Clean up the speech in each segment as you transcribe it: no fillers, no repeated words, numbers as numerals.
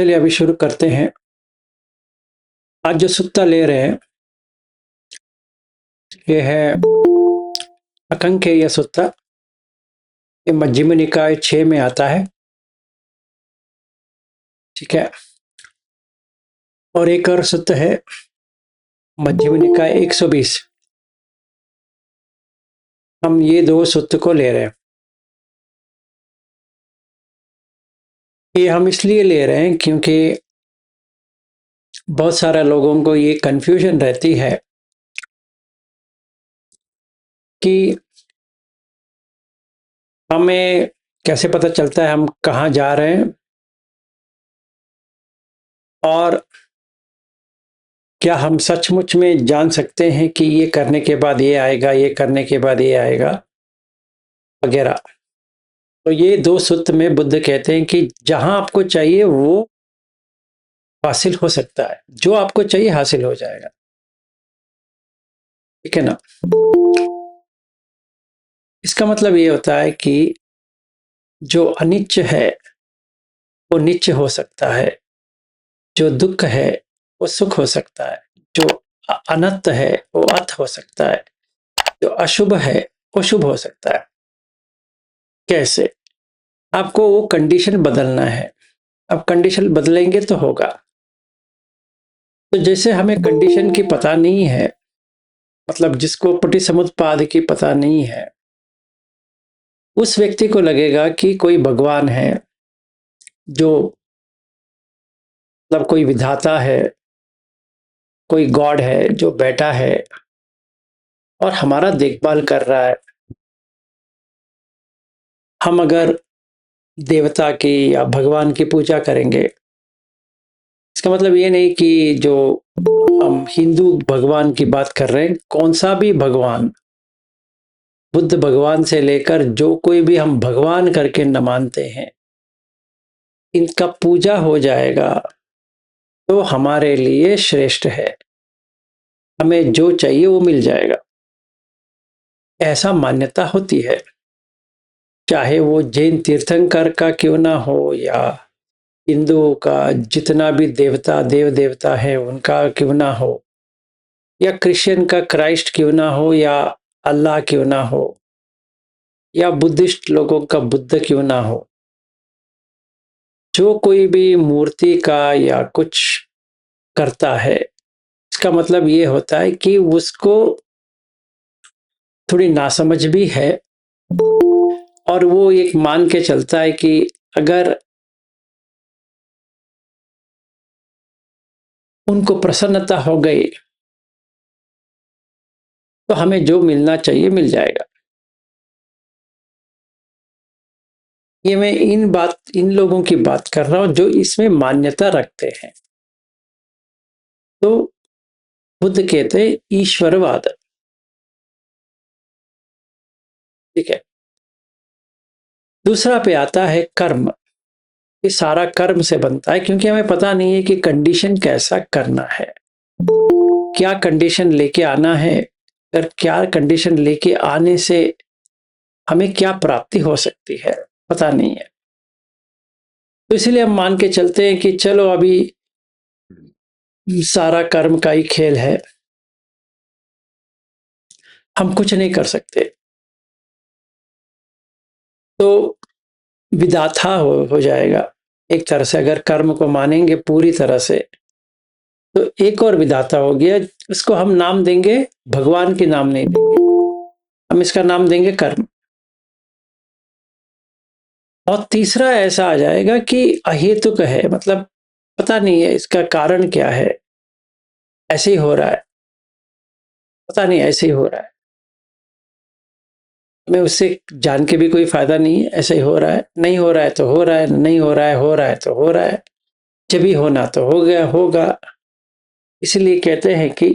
चलिए अभी शुरू करते हैं। आज जो सुत्ता ले रहे हैं ये है अकंकेय सुत्ता। ये मध्यम निकाय 6 में आता है। ठीक है। और एक और सुत्त है मध्यम निकाय 120। हम ये दो सुत्त को ले रहे हैं। ये हम इसलिए ले रहे हैं क्योंकि बहुत सारे लोगों को ये कंफ्यूजन रहती है कि हमें कैसे पता चलता है हम कहाँ जा रहे हैं, और क्या हम सचमुच में जान सकते हैं कि ये करने के बाद ये आएगा, ये करने के बाद ये आएगा वगैरह। तो ये दो सूत्र में बुद्ध कहते हैं कि जहां आपको चाहिए वो हासिल हो सकता है, जो आपको चाहिए हासिल हो जाएगा। ठीक है ना। इसका मतलब ये होता है कि जो अनिच्च है वो नित्य हो सकता है, जो दुख है वो सुख हो सकता है, जो अनंत है वो अत हो सकता है, जो अशुभ है वो शुभ हो सकता है। कैसे? आपको वो कंडीशन बदलना है। अब कंडीशन बदलेंगे तो होगा। तो जैसे हमें कंडीशन की पता नहीं है, मतलब जिसको पटिसमुत्पाद की पता नहीं है, उस व्यक्ति को लगेगा कि कोई भगवान है, जो मतलब कोई विधाता है, कोई गॉड है जो बैठा है और हमारा देखभाल कर रहा है। हम अगर देवता की या भगवान की पूजा करेंगे, इसका मतलब ये नहीं कि जो हम हिंदू भगवान की बात कर रहे हैं, कौन सा भी भगवान, बुद्ध भगवान से लेकर जो कोई भी हम भगवान करके न मानते हैं, इनका पूजा हो जाएगा तो हमारे लिए श्रेष्ठ है। हमें जो चाहिए वो मिल जाएगा, ऐसा मान्यता होती है। चाहे वो जैन तीर्थंकर का क्यों ना हो, या हिंदुओं का जितना भी देवता देव देवता है उनका क्यों ना हो, या क्रिश्चियन का क्राइस्ट क्यों ना हो, या अल्लाह क्यों ना हो, या बुद्धिस्ट लोगों का बुद्ध क्यों ना हो, जो कोई भी मूर्ति का या कुछ करता है, इसका मतलब ये होता है कि उसको थोड़ी नासमझ भी है, और वो एक मान के चलता है कि अगर उनको प्रसन्नता हो गई तो हमें जो मिलना चाहिए मिल जाएगा। ये मैं इन लोगों की बात कर रहा हूं जो इसमें मान्यता रखते हैं। तो बुद्ध कहते हैं ईश्वरवाद। ठीक है। दूसरा पे आता है कर्म। ये सारा कर्म से बनता है, क्योंकि हमें पता नहीं है कि कंडीशन कैसा करना है, क्या कंडीशन लेके आना है, और क्या कंडीशन लेके आने से हमें क्या प्राप्ति हो सकती है, पता नहीं है। तो इसलिए हम मान के चलते हैं कि चलो अभी सारा कर्म का ही खेल है, हम कुछ नहीं कर सकते। तो विधाता हो जाएगा एक तरह से। अगर कर्म को मानेंगे पूरी तरह से तो एक और विधाता हो गया, इसको हम नाम देंगे, भगवान के नाम नहीं देंगे, हम इसका नाम देंगे कर्म। और तीसरा ऐसा आ जाएगा कि अहेतुक है, मतलब पता नहीं है इसका कारण क्या है, ऐसे ही हो रहा है, पता नहीं ऐसे ही हो रहा है, मैं उससे जान के भी कोई फायदा नहीं है, ऐसे ही हो रहा है, नहीं हो रहा है तो हो रहा है, नहीं हो रहा है, हो रहा है तो हो रहा है, जब ही होना तो हो गया होगा। इसलिए कहते हैं कि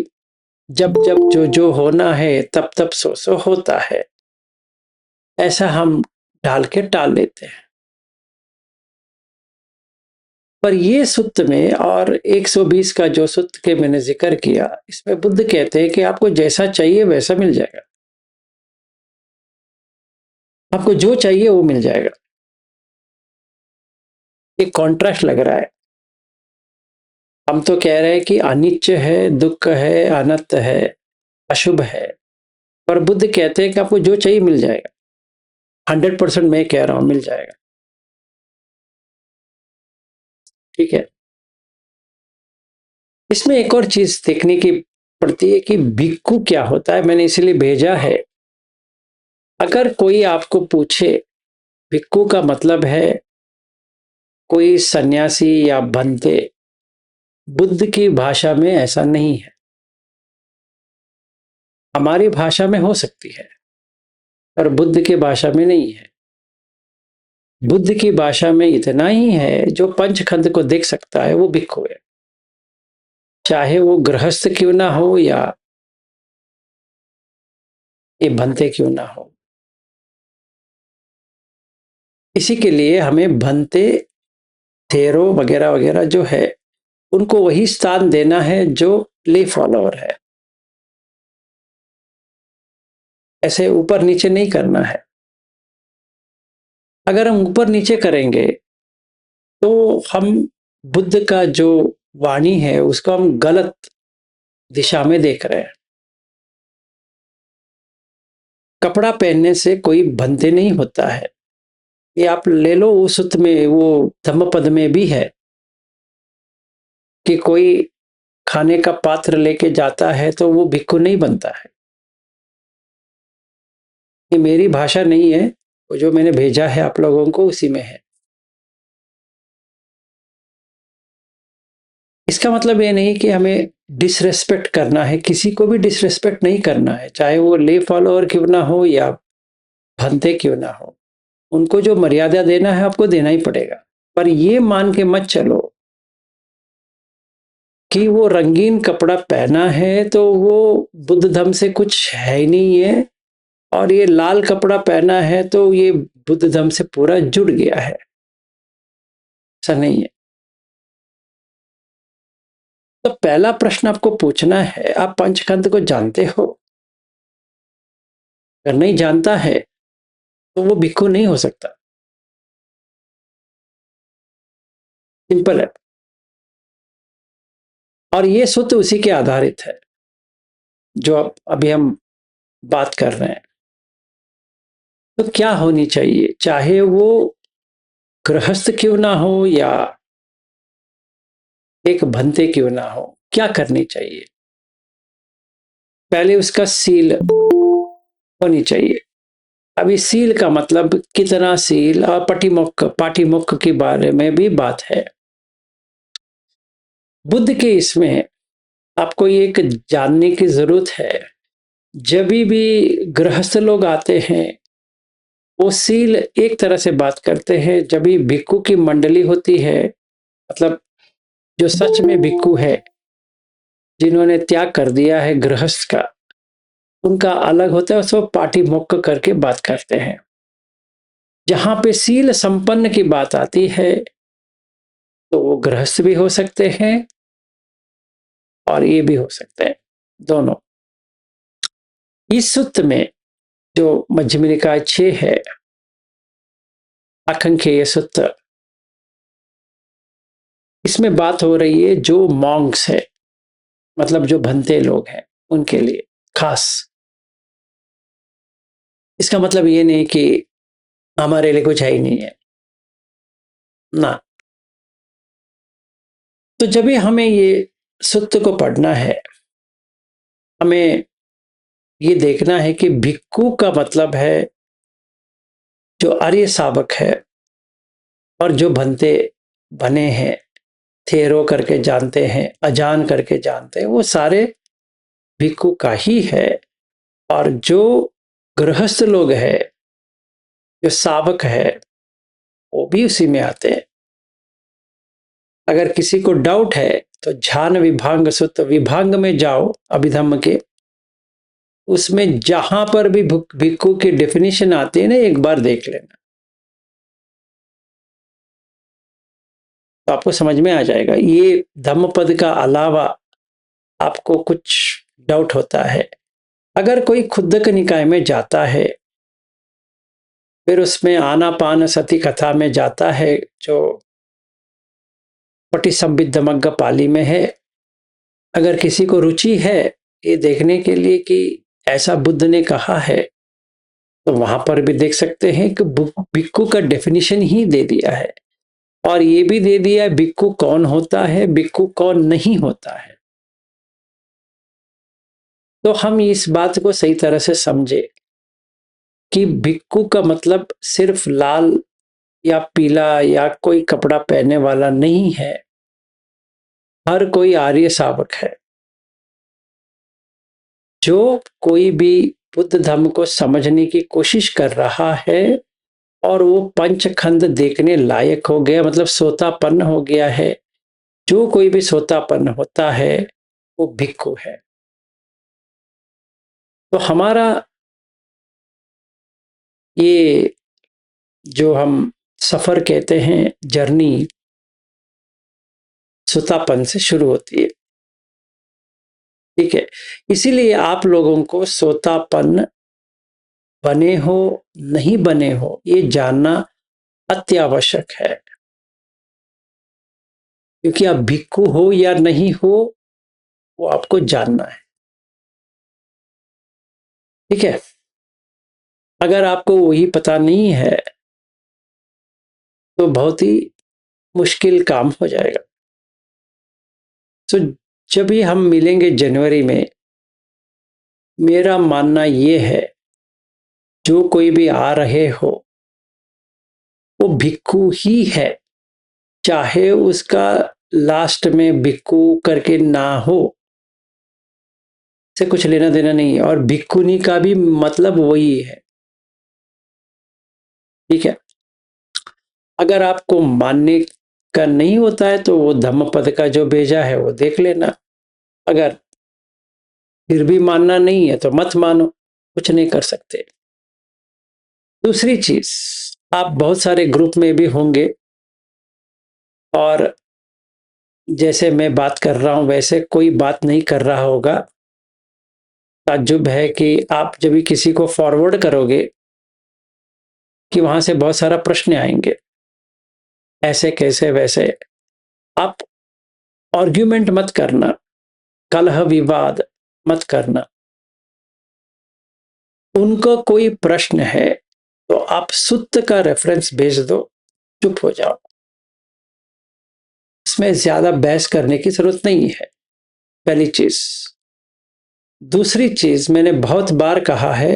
जब जब जो जो होना है तब तब सो सो होता है, ऐसा हम ढाल के टाल लेते हैं। पर ये सुत्त में और 120 का जो सुत्त के मैंने जिक्र किया, इसमें बुद्ध कहते हैं कि आपको जैसा चाहिए वैसा मिल जाएगा, आपको जो चाहिए वो मिल जाएगा। एक कॉन्ट्रास्ट लग रहा है। हम तो कह रहे हैं कि अनित्य है, दुःख है, अनंत है, अशुभ है, पर बुद्ध कहते हैं कि आपको जो चाहिए मिल जाएगा। 100% मैं कह रहा हूं मिल जाएगा। ठीक है। इसमें एक और चीज देखने की पड़ती है कि भिक्खु क्या होता है, मैंने इसलिए भेजा है। अगर कोई आपको पूछे भिक्खु का मतलब है कोई सन्यासी या बंते, बुद्ध की भाषा में ऐसा नहीं है। हमारी भाषा में हो सकती है पर बुद्ध की भाषा में नहीं है। बुद्ध की भाषा में इतना ही है, जो पंचखंड को देख सकता है वो भिक्खु है, चाहे वो गृहस्थ क्यों ना हो या ये भंते क्यों ना हो। इसी के लिए हमें भंते, थेरो वगैरह वगैरह जो है उनको वही स्थान देना है जो ले फॉलोअर है। ऐसे ऊपर नीचे नहीं करना है। अगर हम ऊपर नीचे करेंगे तो हम बुद्ध का जो वाणी है उसको हम गलत दिशा में देख रहे हैं। कपड़ा पहनने से कोई भंते नहीं होता है, ये आप ले लो। उस सूत्र में, वो धम्मपद में भी है कि कोई खाने का पात्र लेके जाता है तो वो भिक्खु नहीं बनता है। ये मेरी भाषा नहीं है, वो जो मैंने भेजा है आप लोगों को उसी में है। इसका मतलब ये नहीं कि हमें डिसरेस्पेक्ट करना है, किसी को भी डिसरेस्पेक्ट नहीं करना है, चाहे वो ले फॉलोअर क्यों ना हो या भंते क्यों ना हो। उनको जो मर्यादा देना है आपको देना ही पड़ेगा। पर ये मान के मत चलो कि वो रंगीन कपड़ा पहना है तो वो बुद्ध धर्म से कुछ है ही नहीं है, और ये लाल कपड़ा पहना है तो ये बुद्ध धर्म से पूरा जुड़ गया है। ऐसा नहीं है। तो पहला प्रश्न आपको पूछना है, आप पंचखंड को जानते हो? अगर नहीं जानता है तो वो भिक्खु नहीं हो सकता। सिंपल है। और ये सूत्र उसी के आधारित है जो अब अभी हम बात कर रहे हैं। तो क्या होनी चाहिए, चाहे वो गृहस्थ क्यों ना हो या एक भंते क्यों ना हो, क्या करनी चाहिए? पहले उसका सील होनी चाहिए। अभी सील का मतलब कितना सील और पटिमुख पाटिमुख के बारे में भी बात है। बुद्ध के इसमें आपको एक जानने की जरूरत है। जब भी गृहस्थ लोग आते हैं वो सील एक तरह से बात करते हैं, जब भी भिक्खु की मंडली होती है, मतलब जो सच में भिक्खु है, जिन्होंने त्याग कर दिया है गृहस्थ का, उनका अलग होता है, उसको पाटिमुख करके बात करते हैं। जहां पे सील संपन्न की बात आती है तो वो गृहस्थ भी हो सकते हैं और ये भी हो सकते हैं, दोनों। इस सूत्र में जो मध्यम निकाय 6 है, आकांक्षेय सूत्र, इसमें बात हो रही है जो मॉन्क्स है, मतलब जो भंते लोग हैं उनके लिए खास। इसका मतलब ये नहीं कि हमारे लिए कुछ है ही नहीं है ना। तो जब भी हमें ये सूत्र को पढ़ना है, हमें ये देखना है कि भिक्खु का मतलब है जो आर्य शावक है, और जो भंते बने हैं, थेरो करके जानते हैं, अजान करके जानते हैं, वो सारे भिक्खु का ही है। और जो गृहस्थ लोग हैं, जो शावक है, वो भी उसी में आते हैं। अगर किसी को डाउट है तो ध्यान विभांग सूत्र विभांग में जाओ, अभिधम्म के, उसमें जहां पर भी भिक्खु की डेफिनेशन आती है ना, एक बार देख लेना तो आपको समझ में आ जाएगा। ये धम्मपद का अलावा आपको कुछ डाउट होता है, अगर कोई खुद्दक निकाय में जाता है, फिर उसमें आनापान सती कथा में जाता है, जो पटिसंभिद्दमग्ग पाली में है। अगर किसी को रुचि है ये देखने के लिए कि ऐसा बुद्ध ने कहा है, तो वहां पर भी देख सकते हैं कि भिक्खु का डेफिनेशन ही दे दिया है, और ये भी दे दिया है भिक्खु कौन होता है, भिक्खु कौन नहीं होता है। तो हम इस बात को सही तरह से समझे कि भिक्खु का मतलब सिर्फ लाल या पीला या कोई कपड़ा पहनने वाला नहीं है। हर कोई आर्य शावक है। जो कोई भी बुद्ध धर्म को समझने की कोशिश कर रहा है और वो पंचखंड देखने लायक हो गया, मतलब सोतापन्न हो गया है, जो कोई भी सोतापन्न होता है वो भिक्खु है। तो हमारा ये जो हम सफर कहते हैं, जर्नी सोतापन से शुरू होती है। ठीक है, इसीलिए आप लोगों को सोतापन्न बने हो नहीं बने हो ये जानना अत्यावश्यक है, क्योंकि आप भिक्खु हो या नहीं हो वो आपको जानना है। ठीक है, अगर आपको वही पता नहीं है तो बहुत ही मुश्किल काम हो जाएगा। तो जब भी हम मिलेंगे जनवरी में, मेरा मानना ये है जो कोई भी आ रहे हो वो भिक्खु ही है, चाहे उसका लास्ट में भिक्खु करके ना हो, से कुछ लेना देना नहीं है। और भिक्खुनी का भी मतलब वही है। ठीक है, अगर आपको मानने का नहीं होता है तो वो धम्मपद का जो भेजा है वो देख लेना। अगर फिर भी मानना नहीं है तो मत मानो, कुछ नहीं कर सकते। दूसरी चीज, आप बहुत सारे ग्रुप में भी होंगे और जैसे मैं बात कर रहा हूं वैसे कोई बात नहीं कर रहा होगा। ताज्जुब है कि आप जब भी किसी को फॉरवर्ड करोगे कि वहां से बहुत सारा प्रश्न आएंगे, ऐसे कैसे वैसे। आप आर्ग्यूमेंट मत करना, कलह विवाद मत करना। उनको कोई प्रश्न है तो आप सुत्त का रेफरेंस भेज दो, चुप हो जाओ। इसमें ज्यादा बहस करने की जरूरत नहीं है, पहली चीज। दूसरी चीज, मैंने बहुत बार कहा है,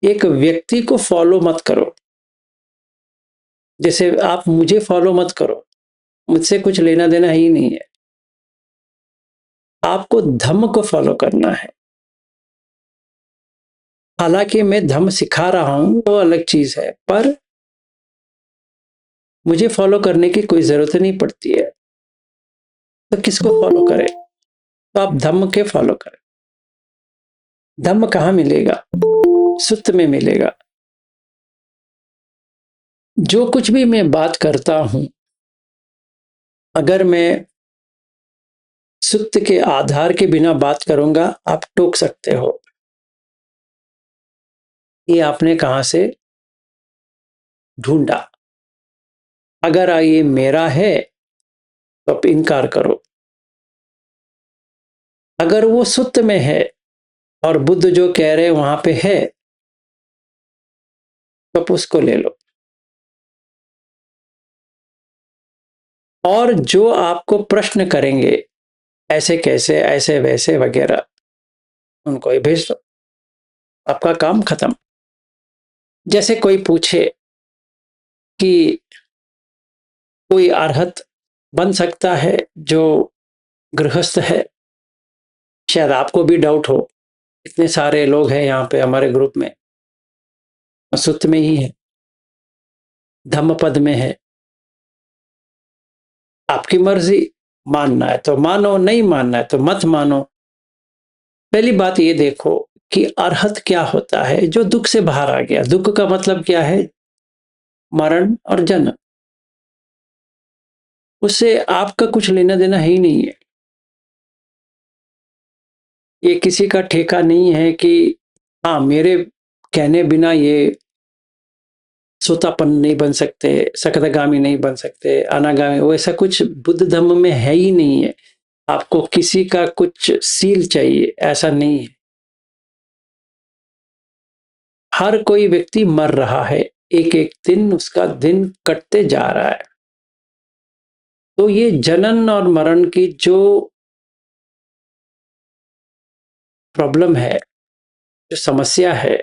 एक व्यक्ति को फॉलो मत करो। जैसे आप मुझे फॉलो मत करो, मुझसे कुछ लेना देना ही नहीं है। आपको धम्म को फॉलो करना है। हालांकि मैं धम्म सिखा रहा हूं वो अलग चीज है, पर मुझे फॉलो करने की कोई जरूरत नहीं पड़ती है। तो किसको फॉलो करें? तो आप धम्म के फॉलो करें। धम्म कहाँ मिलेगा? सुत्त में मिलेगा। जो कुछ भी मैं बात करता हूं, अगर मैं सुत्त के आधार के बिना बात करूंगा, आप टोक सकते हो ये आपने कहां से ढूंढा। अगर ये मेरा है तो आप इनकार करो। अगर वो सुत्त में है और बुद्ध जो कह रहे हैं वहां पे है, तो आप उसको ले लो। और जो आपको प्रश्न करेंगे ऐसे कैसे, ऐसे वैसे वगैरह, उनको ही भेज दो, आपका काम खत्म। जैसे कोई पूछे कि कोई अरहत बन सकता है जो गृहस्थ है, शायद आपको भी डाउट हो। इतने सारे लोग हैं यहाँ पे हमारे ग्रुप में, सुत्त में ही है, धम्मपद में है। आपकी मर्जी, मानना है तो मानो, नहीं मानना है तो मत मानो। पहली बात ये देखो कि अरहत क्या होता है, जो दुख से बाहर आ गया। दुख का मतलब क्या है? मरण और जन्म। उससे आपका कुछ लेना देना ही नहीं है। ये किसी का ठेका नहीं है कि हाँ मेरे कहने बिना ये सोतापन नहीं बन सकते, सकतगामी नहीं बन सकते, अनागामी, वैसा कुछ बुद्ध धर्म में है ही नहीं है। आपको किसी का कुछ सील चाहिए, ऐसा नहीं है। हर कोई व्यक्ति मर रहा है, एक एक दिन उसका दिन कटते जा रहा है। तो ये जनन और मरण की जो प्रॉब्लम है, जो समस्या है,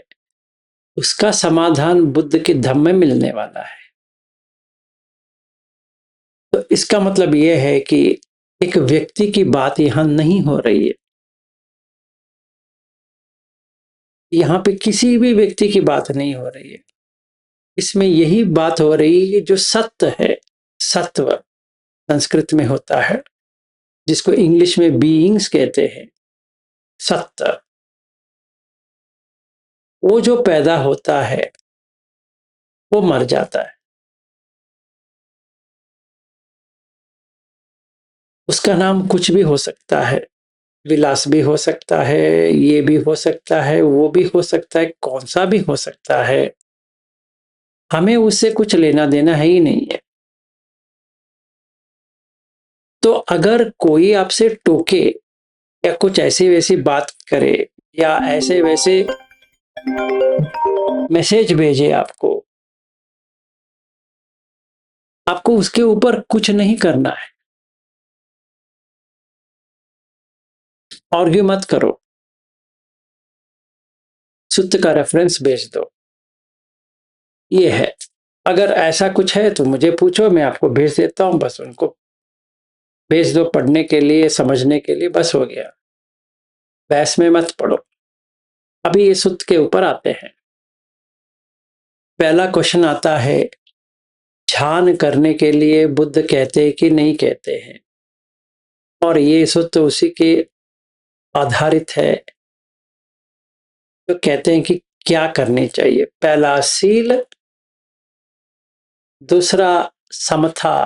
उसका समाधान बुद्ध के धम्म में मिलने वाला है। तो इसका मतलब यह है कि एक व्यक्ति की बात यहां नहीं हो रही है। यहाँ पे किसी भी व्यक्ति की बात नहीं हो रही है। इसमें यही बात हो रही है कि जो सत्य है, सत्व संस्कृत में होता है, जिसको इंग्लिश में बीइंग्स कहते हैं, सत्य, वो जो पैदा होता है वो मर जाता है। उसका नाम कुछ भी हो सकता है, विलास भी हो सकता है, ये भी हो सकता है, वो भी हो सकता है, कौन सा भी हो सकता है। हमें उससे कुछ लेना देना है ही नहीं है। तो अगर कोई आपसे टोके या कुछ ऐसी वैसी बात करे या ऐसे वैसे मैसेज भेजे आपको, आपको उसके ऊपर कुछ नहीं करना है। आर्ग्यू मत करो, सूत्र का रेफरेंस भेज दो, ये है। अगर ऐसा कुछ है तो मुझे पूछो, मैं आपको भेज देता हूं, बस उनको भेज दो पढ़ने के लिए, समझने के लिए, बस हो गया। बहस में मत पड़ो। अभी ये सूत्र के ऊपर आते हैं। पहला क्वेश्चन आता है, ध्यान करने के लिए बुद्ध कहते हैं कि नहीं कहते हैं? और ये सूत्र उसी के आधारित है। तो कहते हैं कि क्या करनी चाहिए। पहला सील, दूसरा समथा।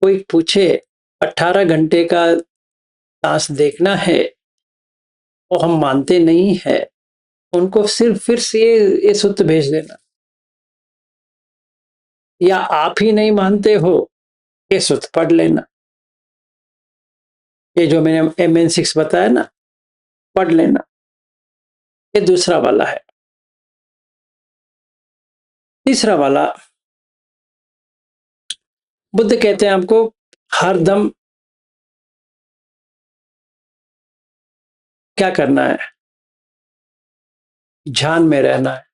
कोई पूछे 18 घंटे का सांस देखना है, वो हम मानते नहीं है, उनको सिर्फ फिर से ये सूत्र भेज देना। या आप ही नहीं मानते हो, ये सूत्र पढ़ लेना। ये जो मैंने MN6 बताया ना, पढ़ लेना। ये दूसरा वाला है। तीसरा वाला, बुद्ध कहते हैं आपको हरदम क्या करना है, ध्यान में रहना है।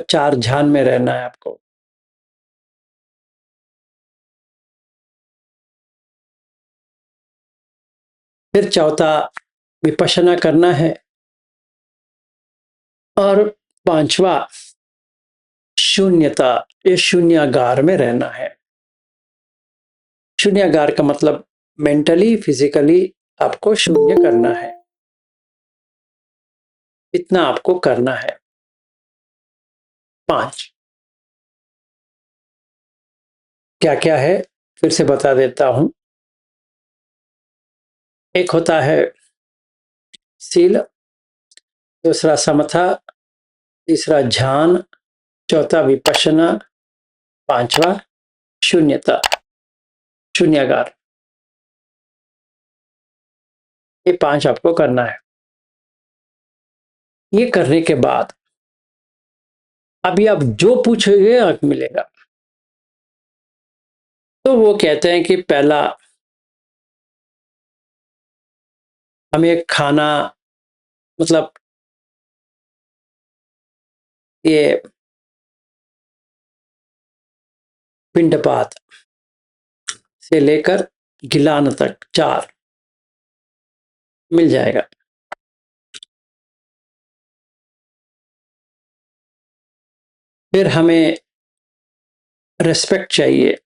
चार ध्यान में रहना है आपको। फिर चौथा विपश्यना करना है। और पांचवा शून्यता, ये शून्यागार में रहना है। शून्यागार का मतलब मेंटली फिजिकली आपको शून्य करना है, इतना आपको करना है। 5 क्या क्या है फिर से बता देता हूं। एक होता है सील, दूसरा समथा, तीसरा ध्यान, चौथा विपश्यना, पांचवा शून्यता, शून्यागार। ये 5 आपको करना है। ये करने के बाद अभी आप जो पूछोगे आपको मिलेगा। तो वो कहते हैं कि पहला, हमें खाना, मतलब ये पिंडपात से लेकर गिलान तक 4 मिल जाएगा। फिर हमें रिस्पेक्ट चाहिए,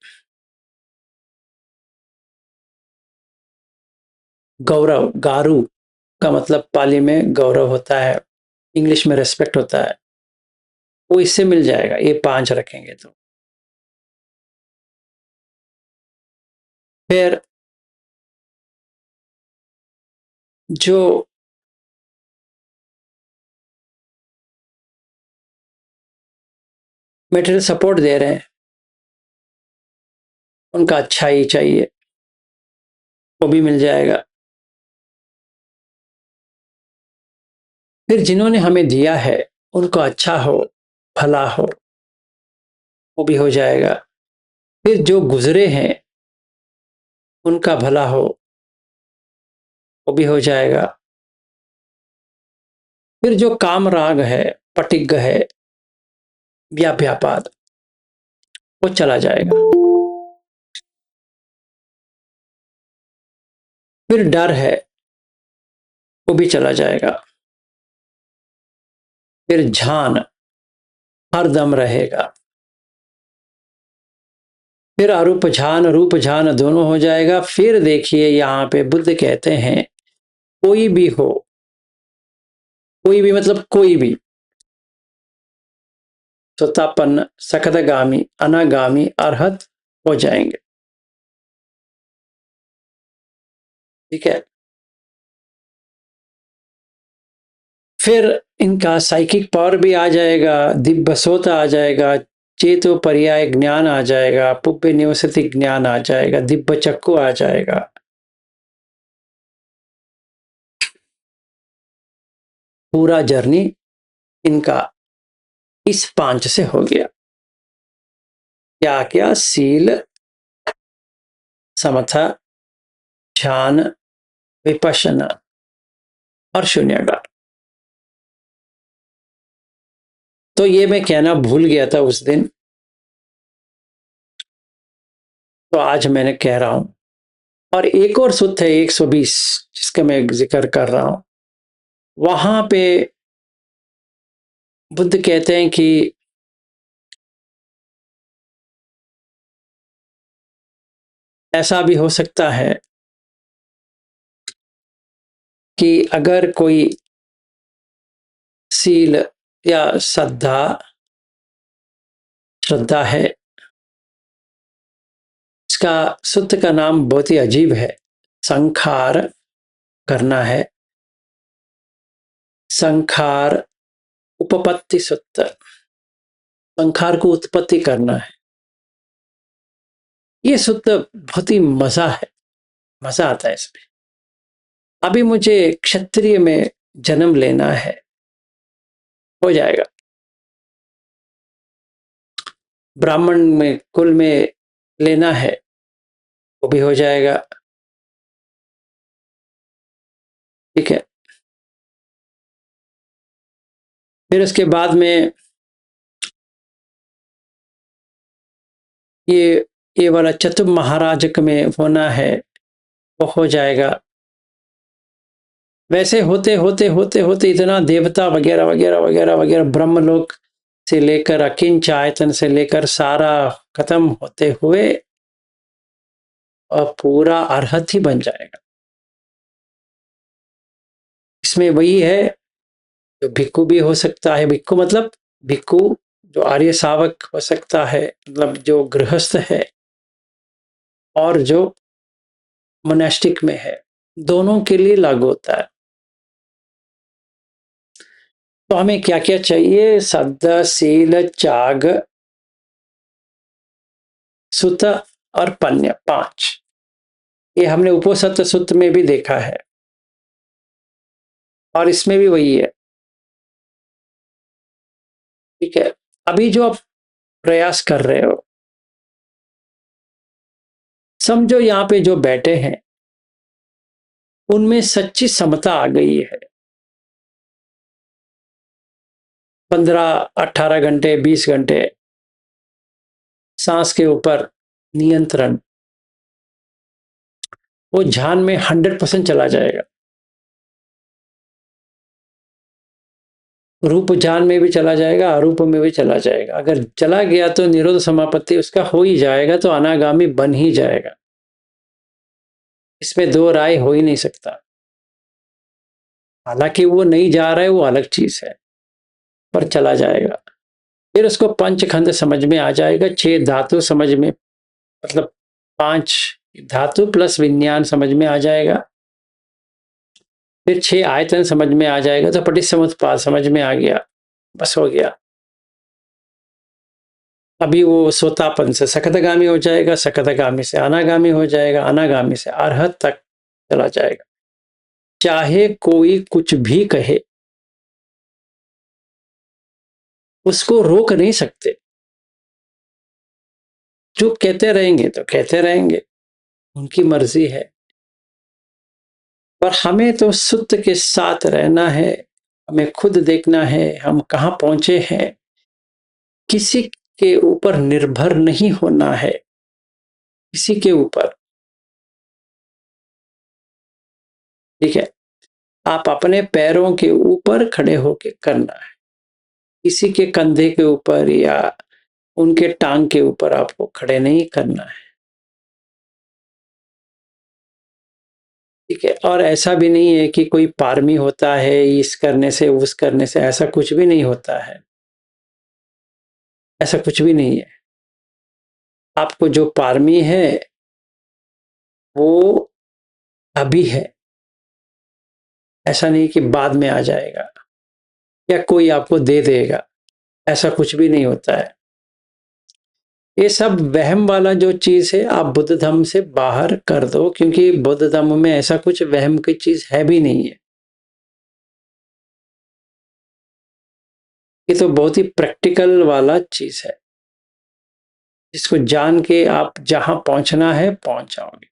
गौरव, गारू का मतलब पाली में गौरव होता है, इंग्लिश में रिस्पेक्ट होता है, वो इससे मिल जाएगा। ये 5 रखेंगे तो फिर जो मटेरियल सपोर्ट दे रहे हैं, उनका अच्छा ही चाहिए, वो भी मिल जाएगा। फिर जिन्होंने हमें दिया है उनको अच्छा हो, भला हो, वो भी हो जाएगा। फिर जो गुजरे हैं उनका भला हो, वो भी हो जाएगा। फिर जो काम राग है, पटिग है, व्यापाद, वो चला जाएगा। फिर डर है, वो भी चला जाएगा। फिर झान हरदम रहेगा। फिर अरूप झान रूप झान दोनों हो जाएगा। फिर देखिए यहाँ पे बुद्ध कहते हैं कोई भी हो, कोई भी मतलब कोई भी, स्वतापन्न, सकदगामी, अनागामी, अरहत हो जाएंगे। ठीक है। फिर इनका साइकिक पावर भी आ जाएगा, दिव्यसोता आ जाएगा, चेतो पर्याय ज्ञान आ जाएगा, पुप्य निवसति ज्ञान आ जाएगा, दिव्य चक्कु आ जाएगा। पूरा जर्नी इनका इस 5 से हो गया। क्या क्या? सील, समथा, ध्यान, विपश्यना और शून्यागार। तो ये मैं कहना भूल गया था उस दिन, तो आज मैंने कह रहा हूं। और एक और सूत्र है 120 जिसका मैं जिक्र कर रहा हूं। वहां पे बुद्ध कहते हैं कि ऐसा भी हो सकता है कि अगर कोई सील या श्रद्धा है, इसका सूत्र का नाम बहुत ही अजीब है। संखार करना है, संखार उपपत्ति सूत्र, संखार को उत्पत्ति करना है। ये सूत्र बहुत ही मजा है, मजा आता है इसमें। अभी मुझे क्षत्रिय में जन्म लेना है, हो जाएगा। ब्राह्मण में कुल में लेना है, वो भी हो जाएगा। ठीक है। फिर उसके बाद में ये वाला चतुर महाराजक में होना है, वो हो जाएगा। वैसे होते होते होते होते इतना देवता वगैरह वगैरह वगैरह वगैरह, ब्रह्मलोक से लेकर अकिंच आयतन से लेकर सारा खत्म होते हुए और पूरा अरहत ही बन जाएगा। इसमें वही है, जो भिक्खु भी हो सकता है। भिक्खु मतलब भिक्खु जो आर्य शावक हो सकता है, मतलब जो गृहस्थ है और जो मोनास्टिक में है, दोनों के लिए लागू होता है। तो हमें क्या क्या चाहिए? सद्दा, सील, त्याग, सुत और पन्य, 5। ये हमने उपोसत सूत्र में भी देखा है और इसमें भी वही है। ठीक है। अभी जो आप प्रयास कर रहे हो, समझो यहाँ पे जो बैठे हैं उनमें सच्ची समता आ गई है। 15, 18 घंटे, 20 घंटे सांस के ऊपर नियंत्रण, वो ध्यान में 100% चला जाएगा। रूप ध्यान में भी चला जाएगा, अरूप में भी चला जाएगा। अगर चला गया तो निरोध समापत्ति उसका हो ही जाएगा, तो अनागामी बन ही जाएगा। इसमें दो राय हो ही नहीं सकता। हालांकि वो नहीं जा रहा है, वो अलग चीज है, पर चला जाएगा। फिर उसको पंचखंड समझ में आ जाएगा, 6 धातु समझ में, मतलब 5 धातु प्लस विज्ञान समझ में आ जाएगा। फिर 6 आयतन समझ में आ जाएगा, तो पटिसमुत्पाद समझ में आ गया, बस हो गया। अभी वो सोतापन से सकतगामी हो जाएगा, सकतगामी से अनागामी हो जाएगा, अनागामी से अरहत तक चला जाएगा। चाहे कोई कुछ भी कहे, उसको रोक नहीं सकते। जो कहते रहेंगे तो कहते रहेंगे, उनकी मर्जी है। पर हमें तो सुत के साथ रहना है, हमें खुद देखना है हम कहाँ पहुंचे हैं, किसी के ऊपर निर्भर नहीं होना है, किसी के ऊपर। ठीक है, आप अपने पैरों के ऊपर खड़े होके करना है, किसी के कंधे के ऊपर या उनके टांग के ऊपर आपको खड़े नहीं करना है। ठीक है, और ऐसा भी नहीं है कि कोई पारमी होता है इस करने से उस करने से, ऐसा कुछ भी नहीं होता है, ऐसा कुछ भी नहीं है। आपको जो पारमी है वो अभी है, ऐसा नहीं कि बाद में आ जाएगा या कोई आपको दे देगा, ऐसा कुछ भी नहीं होता है। ये सब वहम वाला जो चीज है आप बुद्ध धर्म से बाहर कर दो, क्योंकि बुद्ध धर्म में ऐसा कुछ वहम की चीज है भी नहीं है। ये तो बहुत ही प्रैक्टिकल वाला चीज है, जिसको जान के आप जहां पहुंचना है पहुंच जाओगे।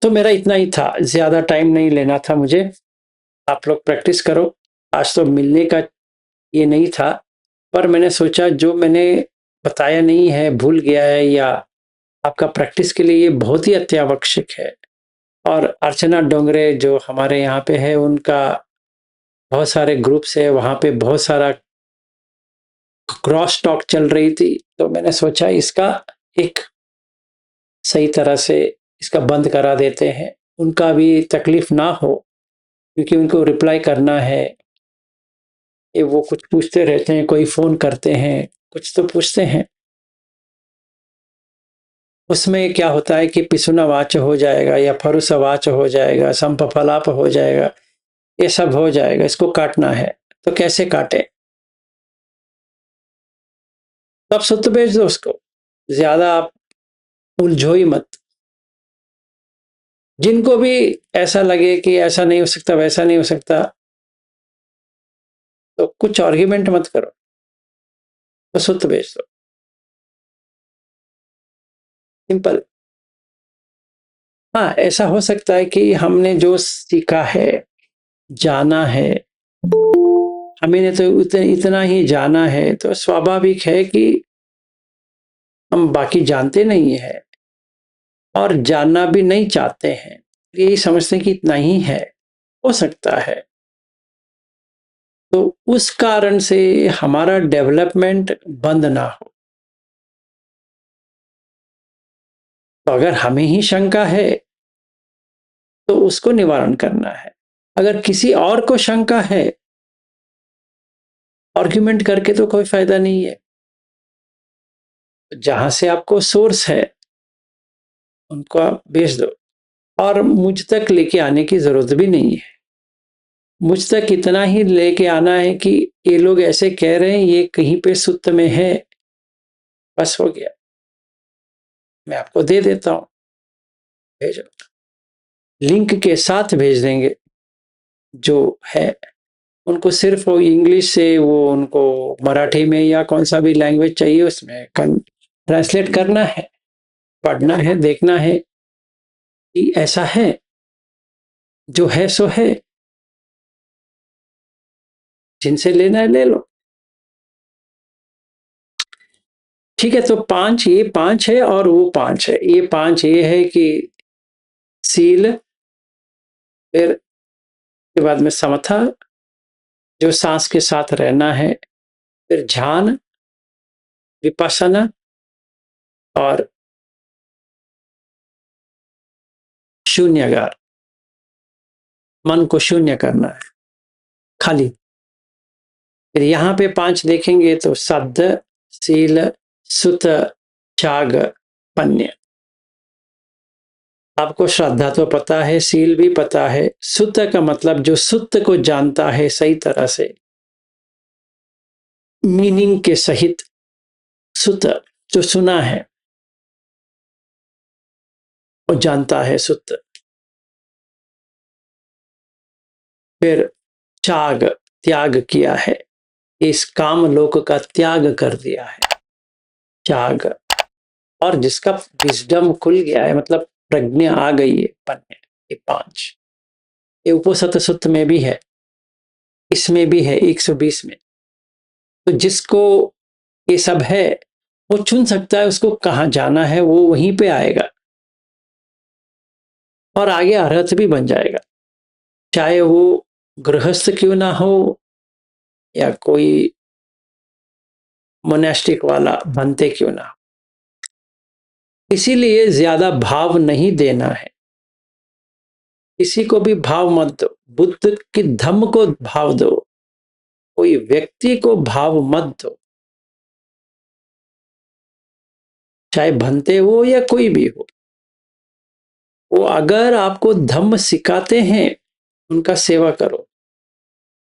तो मेरा इतना ही था, ज्यादा टाइम नहीं लेना था मुझे। आप लोग प्रैक्टिस करो। आज तो मिलने का ये नहीं था, पर मैंने सोचा जो मैंने बताया नहीं है, भूल गया है, या आपका प्रैक्टिस के लिए ये बहुत ही अत्यावश्यक है। और अर्चना डोंगरे जो हमारे यहाँ पे है, उनका बहुत सारे ग्रुप्स है, वहाँ पे बहुत सारा क्रॉस टॉक चल रही थी, तो मैंने सोचा इसका एक सही तरह से इसका बंद करा देते हैं, उनका भी तकलीफ ना हो, क्योंकि उनको रिप्लाई करना है। ये वो कुछ पूछते रहते हैं, कोई फोन करते हैं, कुछ तो पूछते हैं। उसमें क्या होता है कि पिसुना वाच हो जाएगा या फरुस वाच हो जाएगा, संपफलाप हो जाएगा, ये सब हो जाएगा। इसको काटना है तो कैसे काटे? तो आप सुत भेज दो उसको, ज्यादा आप उलझो ही मत। जिनको भी ऐसा लगे कि ऐसा नहीं हो सकता, वैसा नहीं हो सकता, तो कुछ आर्ग्यूमेंट मत करो, तो सुत भेज दो, सिंपल। हाँ, ऐसा हो सकता है कि हमने जो सीखा है, जाना है, हमने तो इतना ही जाना है, तो स्वाभाविक है कि हम बाकी जानते नहीं है और जानना भी नहीं चाहते हैं। यही समझते हैं कि इतना ही है, हो सकता है। तो उस कारण से हमारा डेवलपमेंट बंद ना हो। तो अगर हमें ही शंका है तो उसको निवारण करना है। अगर किसी और को शंका है, आर्ग्यूमेंट करके तो कोई फायदा नहीं है। जहां से आपको सोर्स है उनको आप भेज दो, और मुझ तक लेके आने की जरूरत भी नहीं है। मुझ तक इतना ही लेके आना है कि ये लोग ऐसे कह रहे हैं, ये कहीं पे सुत्त में है, बस हो गया, मैं आपको दे देता हूं, भेजो। लिंक के साथ भेज देंगे। जो है उनको सिर्फ वो इंग्लिश से, वो उनको मराठी में या कौन सा भी लैंग्वेज चाहिए उसमें ट्रांसलेट करना है, पढ़ना है, देखना है कि ऐसा है, जो है सो है, जिनसे लेना है ले लो। ठीक है, तो पांच, ये पांच है और वो पांच है। ये पांच ये है कि सील, फिर के बाद में समथा, जो सांस के साथ रहना है, फिर ध्यान, विपස්සना, और शून्यगार, मन को शून्य करना है, खाली। फिर यहाँ पे पांच देखेंगे तो सद्ध, सील, सुत, त्याग, पन्य। आपको श्रद्धा तो पता है, सील भी पता है, सुत का मतलब जो सुत को जानता है सही तरह से, मीनिंग के सहित सुत जो सुना है और जानता है सुत। फिर त्याग, त्याग किया है, इस काम लोक का त्याग कर दिया है, त्याग। और जिसका विजडम खुल गया है, मतलब प्रज्ञा आ गई है मन में, ये 5 ये उपसत सुत में भी है, इसमें भी है 120 में। तो जिसको ये सब है वो चुन सकता है उसको कहाँ जाना है, वो वहीं पे आएगा और आगे अर्हत भी बन जाएगा, चाहे वो गृहस्थ क्यों ना हो या कोई मोनेस्टिक वाला बनते क्यों ना हो। इसीलिए ज्यादा भाव नहीं देना है, किसी को भी भाव मत दो, बुद्ध की धम्म को भाव दो, कोई व्यक्ति को भाव मत दो, चाहे भंते हो या कोई भी हो। वो अगर आपको धम्म सिखाते हैं उनका सेवा करो।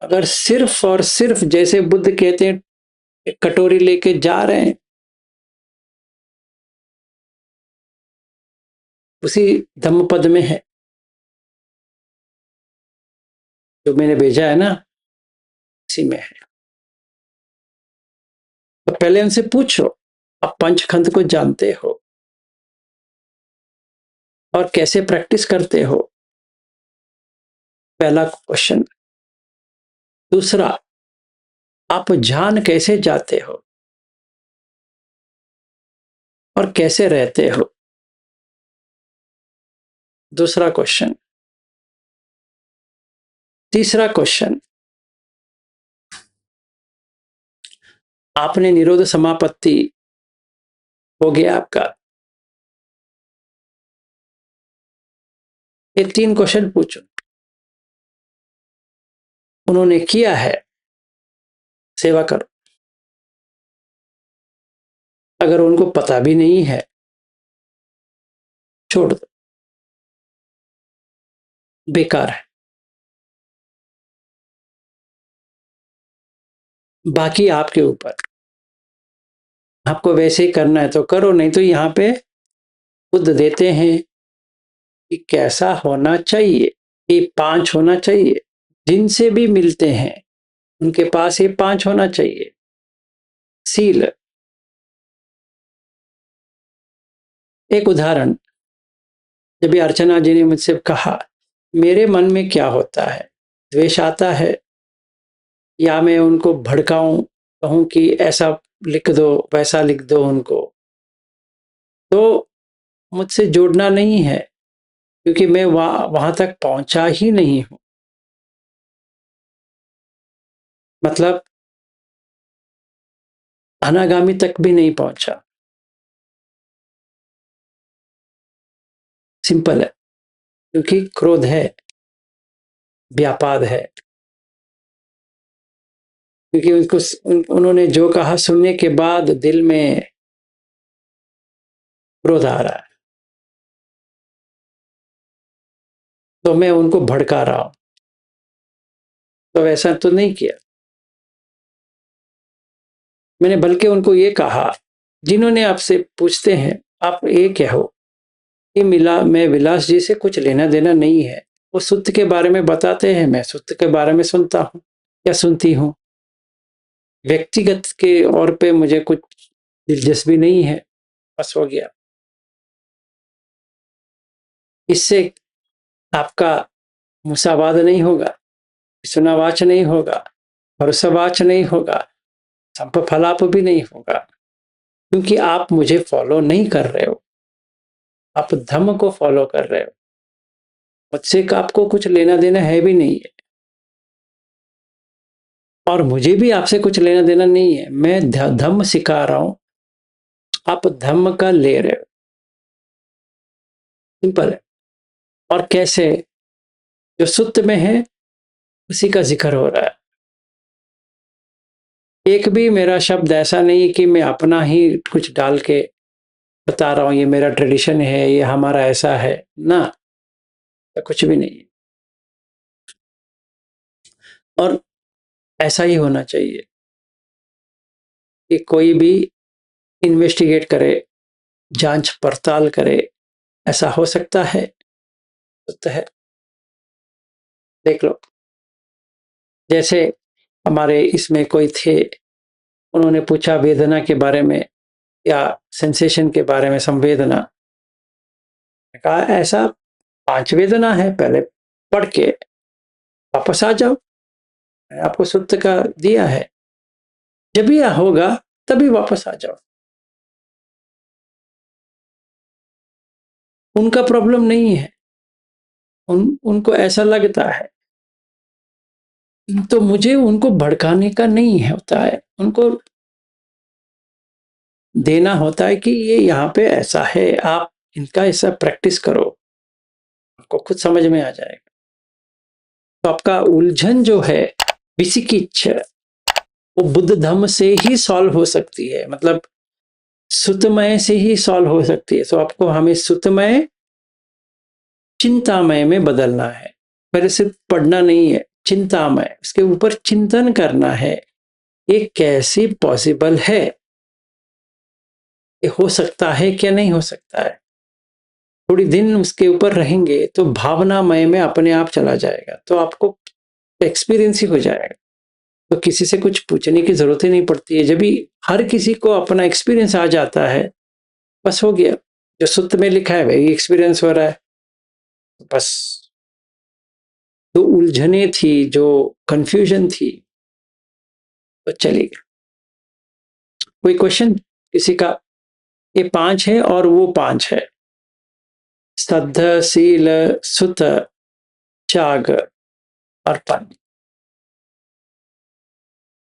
अगर सिर्फ और सिर्फ जैसे बुद्ध कहते हैं कटोरी लेके जा रहे हैं, उसी धम्म पद में है जो मैंने भेजा है ना, इसी में है। तो पहले उनसे पूछो आप पंचखंड को जानते हो और कैसे प्रैक्टिस करते हो, पहला क्वेश्चन। दूसरा, आप जान कैसे जाते हो और कैसे रहते हो, दूसरा क्वेश्चन। तीसरा क्वेश्चन, आपने निरोध समापत्ति हो गया आपका, ये 3 क्वेश्चन पूछो। उन्होंने किया है, सेवा करो। अगर उनको पता भी नहीं है, छोड़ दो, बेकार है। बाकी आपके ऊपर, आपको वैसे ही करना है तो करो, नहीं तो यहाँ पे बुद्ध देते हैं कि कैसा होना चाहिए। ये 5 होना चाहिए, जिनसे भी मिलते हैं उनके पास ये 5 होना चाहिए। सील। एक उदाहरण, जब भी अर्चना जी ने मुझसे कहा मेरे मन में क्या होता है, द्वेष आता है या मैं उनको भड़काऊं, कहूं कि ऐसा लिख दो वैसा लिख दो उनको, तो मुझसे जोड़ना नहीं है, क्योंकि मैं वहां तक पहुंचा ही नहीं हूं। मतलब अनागामी तक भी नहीं पहुंचा। सिंपल है, क्योंकि क्रोध है, व्यापाद है, क्योंकि उन्होंने जो कहा सुनने के बाद दिल में क्रोध आ रहा है, तो मैं उनको भड़का रहा हूं। तो वैसा तो नहीं किया मैंने, बल्कि उनको ये कहा, जिन्होंने आपसे पूछते हैं आप ये कहो कि मिला मैं विलास जी से कुछ लेना देना नहीं है, वो सुत के बारे में बताते हैं, मैं सुत के बारे में सुनता हूँ या सुनती हूँ, व्यक्तिगत के और पे मुझे कुछ दिलचस्पी नहीं है, बस हो गया। इससे आपका मुसावाद नहीं होगा, सुनावाच नहीं होगा, भरोसावाच नहीं होगा, संप फलाप भी नहीं होगा, क्योंकि आप मुझे फॉलो नहीं कर रहे हो, आप धम्म को फॉलो कर रहे हो। मुझसे आपको कुछ लेना देना है भी नहीं है और मुझे भी आपसे कुछ लेना देना नहीं है। मैं धम्म सिखा रहा हूं, आप धम्म का ले रहे हो, सिंपल है। और कैसे, जो सुत्त में है उसी का जिक्र हो रहा है। एक भी मेरा शब्द ऐसा नहीं कि मैं अपना ही कुछ डाल के बता रहा हूं, ये मेरा ट्रेडिशन है, ये हमारा ऐसा है ना, कुछ भी नहीं है। और ऐसा ही होना चाहिए। कि कोई भी इन्वेस्टिगेट करे, जांच पड़ताल करे, ऐसा हो सकता है? होता है। देख लो, जैसे हमारे इसमें कोई थे, उन्होंने पूछा वेदना के बारे में या सेंसेशन के बारे में, संवेदना। कहा ऐसा 5 वेदना है, पहले पढ़ के वापस आ जाओ, मैंने आपको सूत्र का दिया है, जब यह होगा तभी वापस आ जाओ। उनका प्रॉब्लम नहीं है, उनको ऐसा लगता है, तो मुझे उनको भड़काने का नहीं है होता है, उनको देना होता है कि ये यहाँ पे ऐसा है, आप इनका ऐसा प्रैक्टिस करो, आपको खुद समझ में आ जाएगा। तो आपका उलझन जो है, विचिकिच्छ, वो बुद्ध धम्म से ही सॉल्व हो सकती है, मतलब सुतमय से ही सॉल्व हो सकती है। तो आपको हमें सुतमय चिंतामय में बदलना है। मेरे सिर्फ पढ़ना नहीं है, चिंतामय, उसके ऊपर चिंतन करना है, ये कैसे पॉसिबल है, ये हो सकता है क्या नहीं हो सकता है। थोड़ी दिन उसके ऊपर रहेंगे तो भावनामय में अपने आप चला जाएगा, तो आपको एक्सपीरियंस ही हो जाएगा। तो किसी से कुछ पूछने की जरूरत ही नहीं पड़ती है, जब भी हर किसी को अपना एक्सपीरियंस आ जाता है, बस हो गया, जो सूत्र में लिखा है वही एक्सपीरियंस हो रहा है, बस। जो उलझने थी, जो कंफ्यूजन थी, तो चली। कोई क्वेश्चन किसी का? ये 5 है और वो 5 है, श्रद्धा, शील, सुत, त्याग, अर्पण।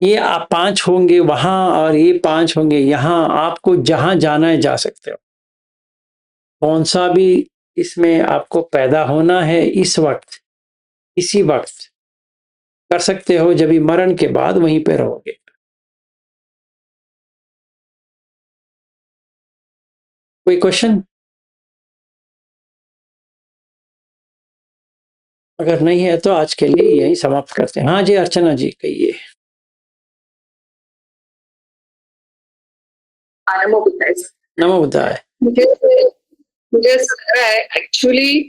ये आप 5 होंगे वहां और ये 5 होंगे यहाँ, आपको जहां जाना है जा सकते हो। कौन सा भी इसमें आपको पैदा होना है इस वक्त, इसी वक्त कर सकते हो, जब भी मरण के बाद वहीं पे रहोगे। कोई क्वेश्चन? अगर नहीं है तो आज के लिए यही समाप्त करते हैं। हाँ जी, अर्चना जी कहिए। नमो बुद्धाय। नमो बुद्धाय। मुझे मुझे ऐसा लग रहा है एक्चुअली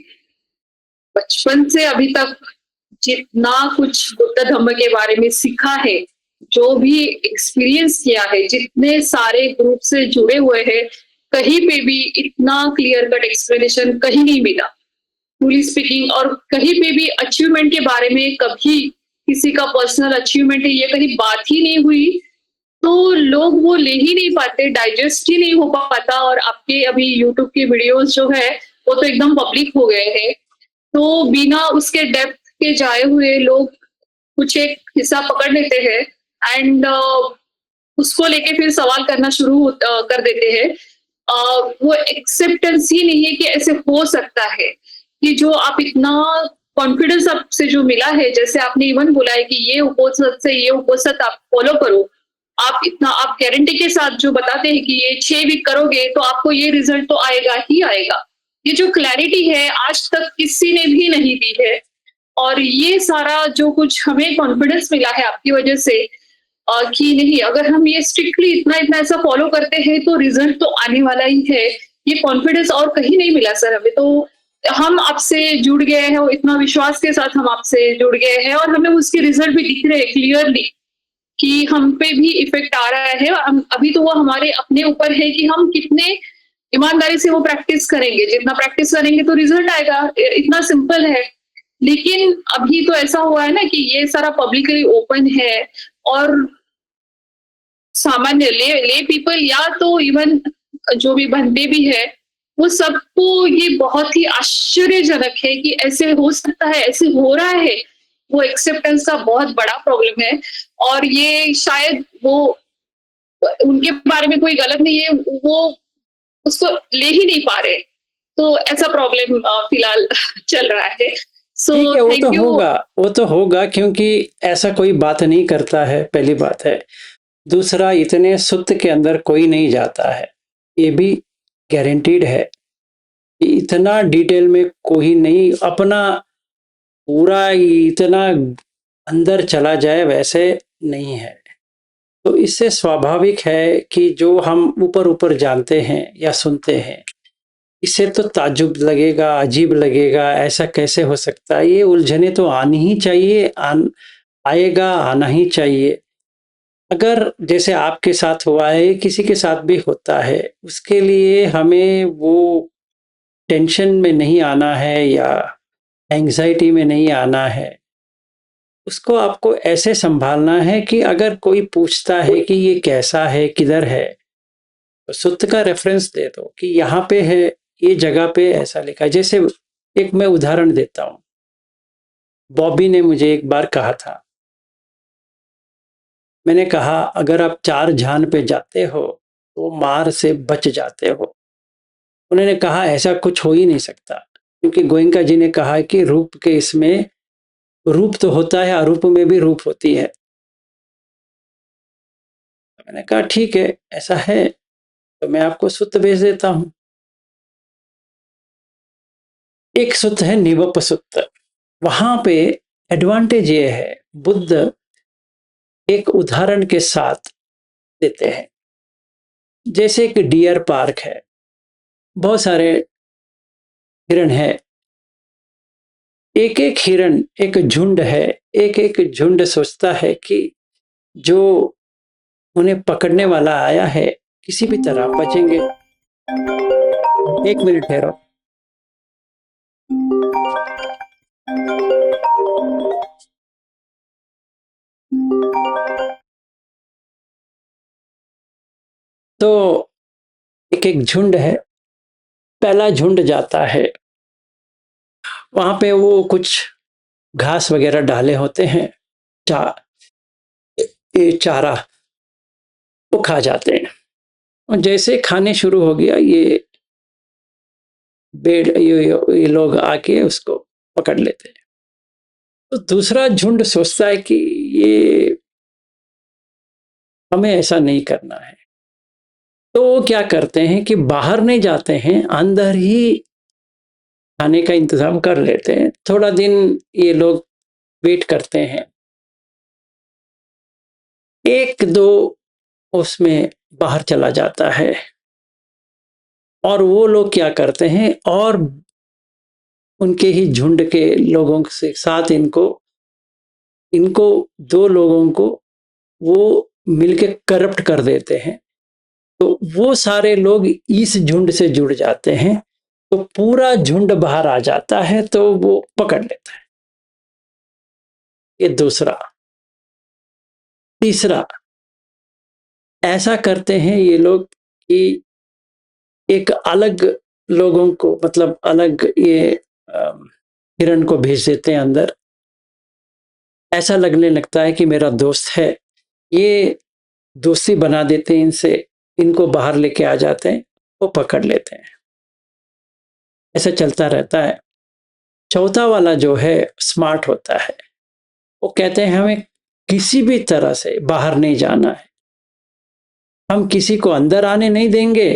बचपन से अभी तक जितना कुछ बुद्ध धम्म के बारे में सीखा है, जो भी एक्सपीरियंस किया है, जितने सारे ग्रुप से जुड़े हुए हैं, कहीं पे भी इतना क्लियर कट एक्सप्लेनेशन कहीं नहीं मिला, ट्रूली स्पीकिंग। और कहीं पे भी अचीवमेंट के बारे में कभी किसी का पर्सनल अचीवमेंट है ये कहीं बात ही नहीं हुई, तो लोग वो ले ही नहीं पाते, डाइजेस्ट ही नहीं हो पाता। और आपके अभी यूट्यूब के वीडियोस जो है वो तो एकदम पब्लिक हो गए हैं, तो बिना उसके डेप्थ के जाए हुए लोग कुछ एक हिस्सा पकड़ लेते हैं एंड उसको लेके फिर सवाल करना शुरू कर देते हैं। वो एक्सेप्टेंस ही नहीं है कि ऐसे हो सकता है, कि जो आप इतना कॉन्फिडेंस आपसे जो मिला है, जैसे आपने इवन बोला है कि ये उपनिषद से ये उपनिषद आप फॉलो करो, आप इतना आप गारंटी के साथ जो बताते हैं कि ये 6 वीक करोगे तो आपको ये रिजल्ट तो आएगा ही आएगा। ये जो क्लैरिटी है आज तक किसी ने भी नहीं दी है, और ये सारा जो कुछ हमें कॉन्फिडेंस मिला है आपकी वजह से, कि नहीं अगर हम ये स्ट्रिक्टली इतना इतना ऐसा फॉलो करते हैं तो रिजल्ट तो आने वाला ही है, ये कॉन्फिडेंस और कहीं नहीं मिला सर हमें। तो हम आपसे जुड़ गए हैं और इतना विश्वास के साथ हम आपसे जुड़ गए हैं, और हमें उसके रिजल्ट भी दिख रहे हैं क्लियरली कि हम पे भी इफेक्ट आ रहा है। अभी तो वो हमारे अपने ऊपर है कि हम कितने ईमानदारी से वो प्रैक्टिस करेंगे, जितना प्रैक्टिस करेंगे तो रिजल्ट आएगा, इतना सिंपल है। लेकिन अभी तो ऐसा हुआ है ना कि ये सारा पब्लिकली ओपन है, और सामान्य ले पीपल या तो इवन जो भी बनते भी है, वो सबको ये बहुत ही आश्चर्यजनक है कि ऐसे हो सकता है, ऐसे हो रहा है। वो एक्सेप्टेंस का बहुत बड़ा प्रॉब्लम है, और ये शायद वो उनके बारे में कोई गलत नहीं है, वो उसको ले ही नहीं पा रहे। तो ऐसा प्रॉब्लम फिलहाल चल रहा है। सो ठीक है, वो तो थैंक यू। होगा, वो तो होगा, क्योंकि ऐसा कोई बात नहीं करता है, पहली बात है। दूसरा, इतने सुत के अंदर कोई नहीं जाता है, ये भी गारंटीड है कि इतना डिटेल में कोई नहीं अपना पूरा इतना अंदर चला जाए, वैसे नहीं है। तो इससे स्वाभाविक है कि जो हम ऊपर-ऊपर जानते हैं या सुनते हैं, इससे तो ताज्जुब लगेगा, अजीब लगेगा, ऐसा कैसे हो सकता है? ये उलझनें तो आनी ही चाहिए, आएगा, आना ही चाहिए। अगर जैसे आपके साथ हुआ है, किसी के साथ भी होता है, उसके लिए हमें वो टेंशन में नहीं आना है या एंग्ज़ायटी में नहीं आना है। उसको आपको ऐसे सँभालना है कि अगर कोई पूछता है कि ये कैसा है, किधर है? तो सुत्त का रेफ़रेंस दे दो कि यहाँ पे है, ये जगह पे ऐसा लिखा है। जैसे एक मैं उदाहरण देता हूँ। बॉबी ने मुझे एक बार कहा था, मैंने कहा अगर आप 4 चाँद पे जाते हो, तो मार से बच जाते हो। उन्होंने कहा ऐसा कुछ हो ही नहीं सकता, क्योंकि गोयनका जी ने कहा है कि रूप के इसमें रूप तो होता है, अरूप में भी रूप होती है। मैंने कहा ठीक है, ऐसा है, तो मैं आपको सुत्त भेज देता हूँ। एक सुत्त है निवप सुत्त, वहाँ पे एडवांटेज ये है, बुद्ध एक उदाहरण के साथ देते हैं। जैसे एक डियर पार्क है, बहुत सारे हिरण है, एक-एक हिरण एक झुंड है, एक-एक झुंड सोचता है कि जो उन्हें पकड़ने वाला आया है, किसी भी तरह बचेंगे। 1 मिनट ठहरो। तो एक-एक झुंड है, पहला झुंड जाता है, वहाँ पे वो कुछ घास वगैरह डाले होते हैं, चा ये चारा, वो खा जाते हैं। और जैसे खाने शुरू हो गया, ये लोग आके उसको पकड़ लेते हैं। तो दूसरा झुंड सोचता है कि ये हमें ऐसा नहीं करना है। तो वो क्या करते हैं कि बाहर नहीं जाते हैं, अंदर ही खाने का इंतज़ाम कर लेते हैं। थोड़ा दिन ये लोग वेट करते हैं। 1-2 उसमें बाहर चला जाता है और वो लोग क्या करते हैं और उनके ही झुंड के लोगों से साथ इनको इनको 2 लोगों को वो मिलके करप्ट कर देते हैं। तो वो सारे लोग इस झुंड से जुड़ जाते हैं, तो पूरा झुंड बाहर आ जाता है, तो वो पकड़ लेता है। ये दूसरा। तीसरा, ऐसा करते हैं ये लोग कि एक अलग लोगों को मतलब अलग ये हिरण को भेज देते हैं अंदर। ऐसा लगने लगता है कि मेरा दोस्त है। ये दोस्ती बना देते हैं इनसे, इनको बाहर लेके आ जाते हैं, वो पकड़ लेते हैं। ऐसा चलता रहता है। चौथा वाला जो है स्मार्ट होता है। वो कहते हैं हमें किसी भी तरह से बाहर नहीं जाना है। हम किसी को अंदर आने नहीं देंगे,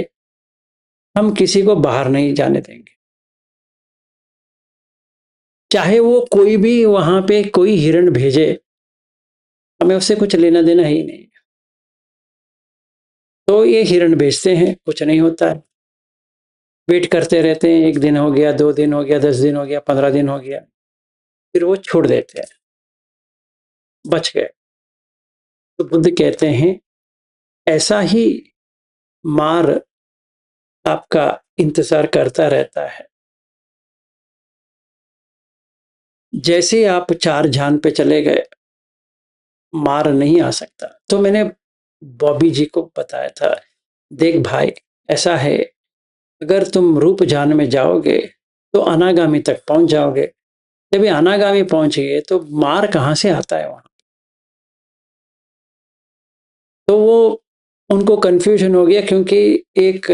हम किसी को बाहर नहीं जाने देंगे। चाहे वो कोई भी वहां पे कोई हिरण भेजे, हमें उससे कुछ लेना देना ही नहीं। तो ये हिरण भेजते हैं, कुछ नहीं होता है। वेट करते रहते हैं, 1 दिन हो गया, 2 दिन हो गया, 10 दिन हो गया, 15 दिन हो गया, फिर वो छोड़ देते हैं, बच गए। तो बुद्ध कहते हैं ऐसा ही मार आपका इंतजार करता रहता है। जैसे ही आप 4 चाँद पे चले गए, मार नहीं आ सकता। तो मैंने बॉबी जी को बताया था, देख भाई ऐसा है, अगर तुम रूप जान में जाओगे, तो अनागामी तक पहुँच जाओगे। जब ये अनागामी पहुँच गए, तो मार कहाँ से आता है वहाँ? तो वो उनको कन्फ्यूज़न हो गया, क्योंकि एक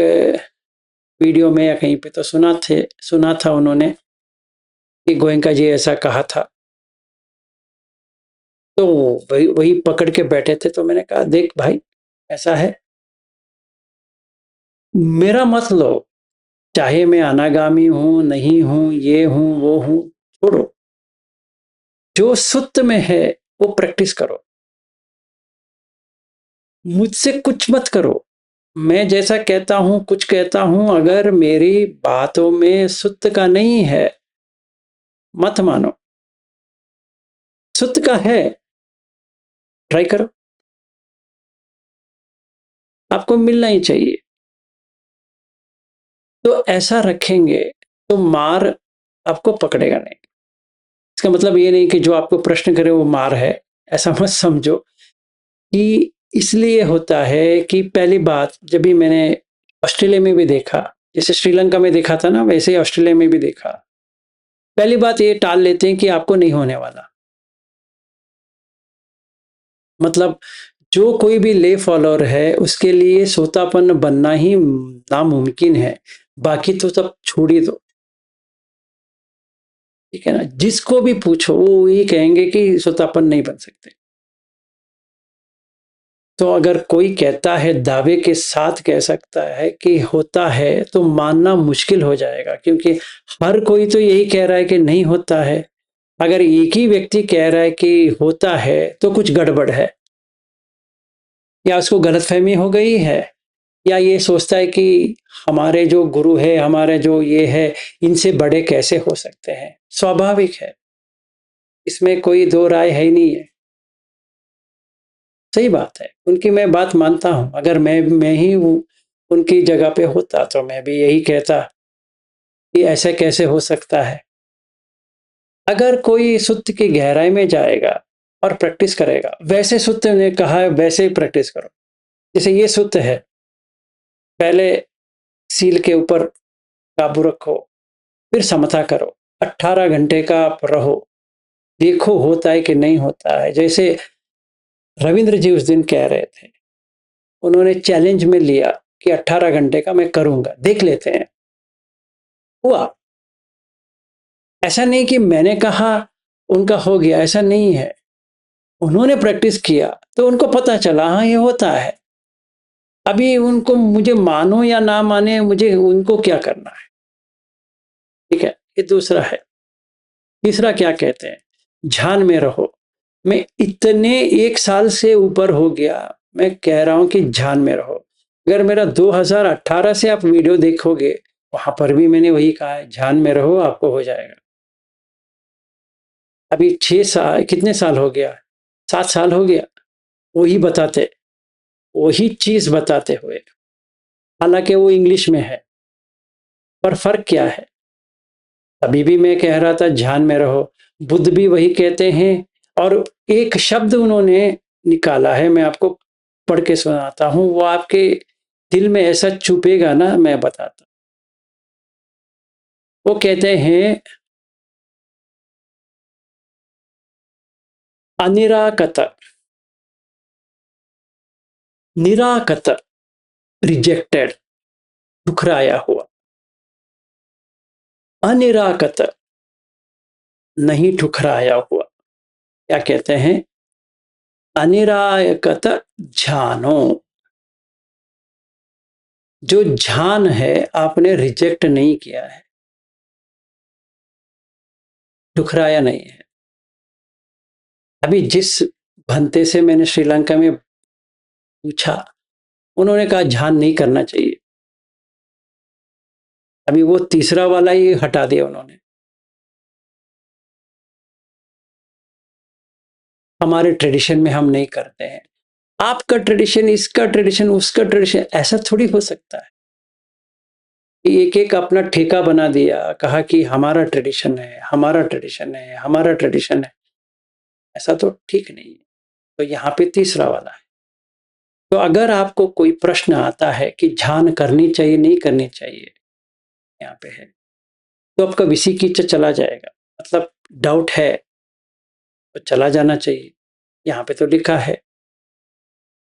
वीडियो में या कहीं पे तो सुना था उन्होंने कि गोयनका जी ऐसा कहा था। तो वही वही पकड़ के बैठे थे, तो मैंने कहा देख भाई ऐसा है, मेरा मत लो, चाहे मैं अनागामी हूँ, नहीं हूँ, ये हूँ, वो हूँ, छोड़ो। जो सुत्त में है, वो प्रैक्टिस करो। मुझसे कुछ मत करो। मैं जैसा कहता हूँ, कुछ कहता हूँ, अगर मेरी बातों में सुत का नहीं है, मत मानो। सुत का है, ट्राई करो। आपको मिलना ही चाहिए। तो ऐसा रखेंगे तो मार आपको पकड़ेगा नहीं। इसका मतलब ये नहीं कि जो आपको प्रश्न करे वो मार है, ऐसा मत समझो। कि इसलिए होता है कि पहली बात, जब भी मैंने ऑस्ट्रेलिया में भी देखा, जैसे श्रीलंका में देखा था ना, वैसे ही ऑस्ट्रेलिया में भी देखा। पहली बात ये टाल लेते हैं कि आपको नहीं होने वाला। मतलब जो कोई भी ले फॉलोअर है उसके लिए सोतापन्न बनना ही नामुमकिन है। बाकी तो सब छोड़ ही दो। ठीक है ना, जिसको भी पूछो वो ये कहेंगे कि सोतापन नहीं बन सकते। तो अगर कोई कहता है, दावे के साथ कह सकता है कि होता है, तो मानना मुश्किल हो जाएगा, क्योंकि हर कोई तो यही कह रहा है कि नहीं होता है। अगर एक ही व्यक्ति कह रहा है कि होता है तो कुछ गड़बड़ है, या उसको गलतफहमी हो गई है, या ये सोचता है कि हमारे जो गुरु है, हमारे जो ये है, इनसे बड़े कैसे हो सकते हैं। स्वाभाविक है, इसमें कोई दो राय है ही नहीं है। सही बात है, उनकी मैं बात मानता हूं। अगर मैं ही उनकी जगह पे होता तो मैं भी यही कहता कि ऐसे कैसे हो सकता है। अगर कोई सुत्त की गहराई में जाएगा और प्रैक्टिस करेगा, वैसे सुत्त ने कहा है वैसे ही प्रैक्टिस करो। जैसे ये सुत्त है, पहले सील के ऊपर काबू रखो, फिर समता करो, 18 घंटे का आप रहो, देखो होता है कि नहीं होता है। जैसे रविंद्र जी उस दिन कह रहे थे, उन्होंने चैलेंज में लिया कि 18 घंटे का मैं करूंगा, देख लेते हैं। हुआ। ऐसा नहीं कि मैंने कहा उनका हो गया, ऐसा नहीं है। उन्होंने प्रैक्टिस किया तो उनको पता चला, हाँ ये होता है। अभी उनको, मुझे मानो या ना माने, मुझे उनको क्या करना है। ठीक है, ये दूसरा है। तीसरा क्या कहते हैं, ध्यान में रहो। मैं इतने 1 साल से ऊपर हो गया, मैं कह रहा हूं कि ध्यान में रहो। अगर मेरा 2018 से आप वीडियो देखोगे, वहां पर भी मैंने वही कहा है, ध्यान में रहो, आपको हो जाएगा। अभी 6 साल, कितने साल हो गया, 7 साल हो गया, वही बताते, वही चीज बताते हुए। हालांकि वो इंग्लिश में है, पर फर्क क्या है। अभी भी मैं कह रहा था ध्यान में रहो, बुद्ध भी वही कहते हैं। और एक शब्द उन्होंने निकाला है, मैं आपको पढ़ के सुनाता हूं, वो आपके दिल में ऐसा चुपेगा ना, मैं बताता। वो कहते हैं, अनिराकत, निराकत, रिजेक्टेड, ठुकराया हुआ। अनिराकत, नहीं ठुकराया हुआ। क्या कहते हैं, अनिराकत झानो, जो झान है आपने रिजेक्ट नहीं किया है, ठुकराया नहीं है। अभी जिस भंते से मैंने श्रीलंका में पूछा, उन्होंने कहा झान नहीं करना चाहिए। अभी वो तीसरा वाला ही हटा दिया उन्होंने। हमारे ट्रेडिशन में हम नहीं करते हैं। आपका ट्रेडिशन, इसका ट्रेडिशन, उसका ट्रेडिशन, ऐसा थोड़ी हो सकता है कि एक एक अपना ठेका बना दिया, कहा कि हमारा ट्रेडिशन है, हमारा ट्रेडिशन है, हमारा ट्रेडिशन है। ऐसा तो ठीक नहीं है। तो यहाँ पे तीसरा वाला है। तो अगर आपको कोई प्रश्न आता है कि ध्यान करनी चाहिए नहीं करनी चाहिए, यहाँ पे है, तो आपका विसिकीचा चला जाएगा। मतलब डाउट है तो चला जाना चाहिए। यहाँ पे तो लिखा है।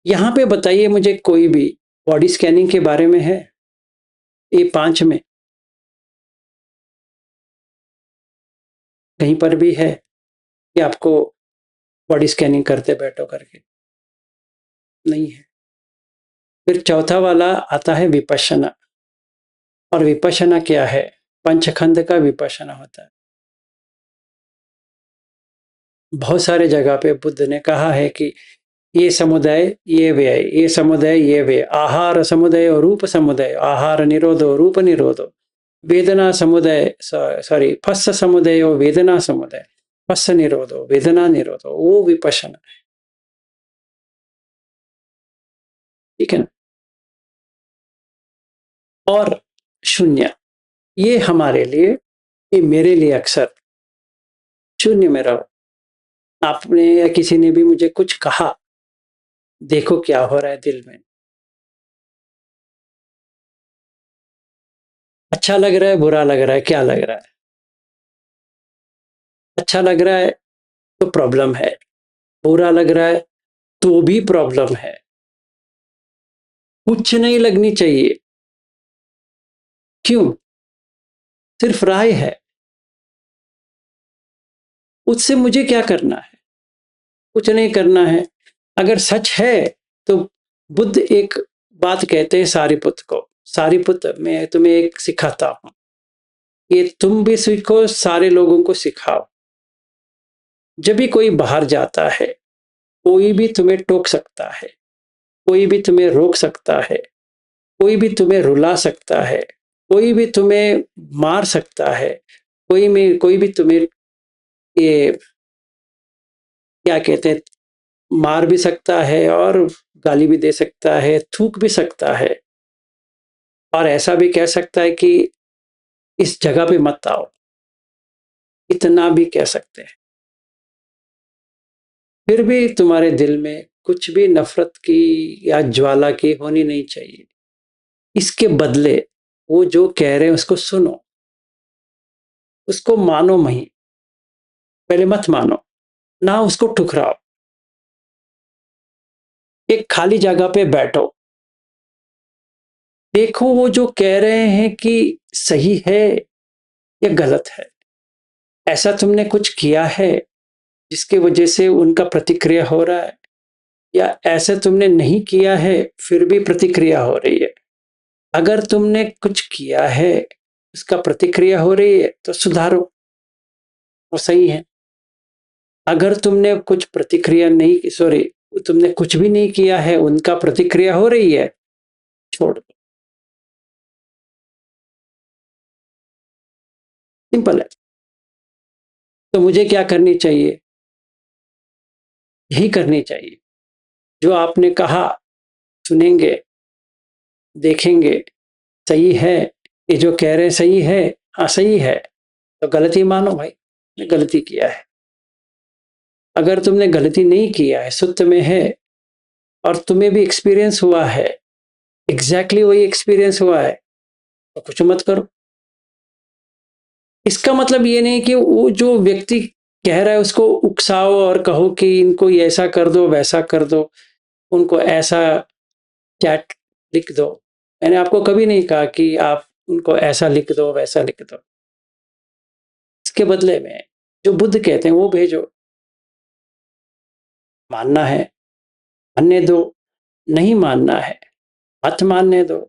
यहाँ पे बताइए मुझे कोई भी बॉडी स्कैनिंग के बारे में है, A5 में कहीं पर भी है कि आपको बॉडी स्कैनिंग करते बैठो करके, नहीं है। फिर चौथा वाला आता है विपश्यना। और विपश्यना क्या है, पंचखंड का विपश्यना होता है। बहुत सारे जगह पे बुद्ध ने कहा है कि ये समुदाय ये व्यय, ये समुदाय ये व्यय, आहार समुदाय और रूप समुदाय, आहार निरोधो रूप निरोधो, वेदना समुदाय सॉरी फस्स समुदाय और वेदना समुदाय, फस्स निरोधो वेदना निरोधो, वो विपश्यना। ठीक है ना? और शून्य, ये हमारे लिए, ये मेरे लिए अक्सर शून्य में रहो। आपने या किसी ने भी मुझे कुछ कहा, देखो क्या हो रहा है दिल में। अच्छा लग रहा है, बुरा लग रहा है, क्या लग रहा है? अच्छा लग रहा है तो प्रॉब्लम है, बुरा लग रहा है तो भी प्रॉब्लम है। कुछ नहीं लगनी चाहिए। क्यों? सिर्फ राय है। उससे मुझे क्या करना है? कुछ नहीं करना है। अगर सच है तो बुद्ध एक बात कहते हैं सारिपुत्र को, सारिपुत्र मैं तुम्हें एक सिखाता हूं, ये तुम भी सीखो, सारे लोगों को सिखाओ। जब भी कोई बाहर जाता है, कोई भी तुम्हें टोक सकता है, कोई भी तुम्हें रोक सकता है, कोई भी तुम्हें रुला सकता है, कोई भी तुम्हें मार सकता है, कोई भी तुम्हें ये क्या कहते हैं, मार भी सकता है और गाली भी दे सकता है, थूक भी सकता है, और ऐसा भी कह सकता है कि इस जगह पे मत आओ। इतना भी कह सकते हैं। फिर भी तुम्हारे दिल में कुछ भी नफरत की या ज्वाला की होनी नहीं चाहिए। इसके बदले वो जो कह रहे हैं उसको सुनो, उसको मानो नहीं, पहले मत मानो, ना उसको ठुकराओ। एक खाली जगह पे बैठो, देखो वो जो कह रहे हैं कि सही है या गलत है। ऐसा तुमने कुछ किया है जिसकी वजह से उनका प्रतिक्रिया हो रहा है, या ऐसा तुमने नहीं किया है फिर भी प्रतिक्रिया हो रही है। अगर तुमने कुछ किया है, उसका प्रतिक्रिया हो रही है तो सुधारो, वो सही है। अगर तुमने कुछ प्रतिक्रिया नहीं, सॉरी, तुमने कुछ भी नहीं किया है, उनका प्रतिक्रिया हो रही है, छोड़ दो। सिंपल है। तो मुझे क्या करनी चाहिए? यही करनी चाहिए जो आपने कहा, सुनेंगे, देखेंगे, सही है, ये जो कह रहे हैं सही है, हाँ सही है, तो गलती मानो भाई, ने गलती किया है। अगर तुमने गलती नहीं किया है, सत्य में है, और तुम्हें भी एक्सपीरियंस हुआ है, एग्जैक्टली वही एक्सपीरियंस हुआ है, तो कुछ मत करो। इसका मतलब ये नहीं कि वो जो व्यक्ति कह रहा है उसको उकसाओ और कहो कि इनको ऐसा कर दो वैसा कर दो, उनको ऐसा चैट लिख दो। मैंने आपको कभी नहीं कहा कि आप उनको ऐसा लिख दो वैसा लिख दो। इसके बदले में जो बुद्ध कहते हैं वो भेजो। मानना है मानने दो, नहीं मानना है मत मानने दो।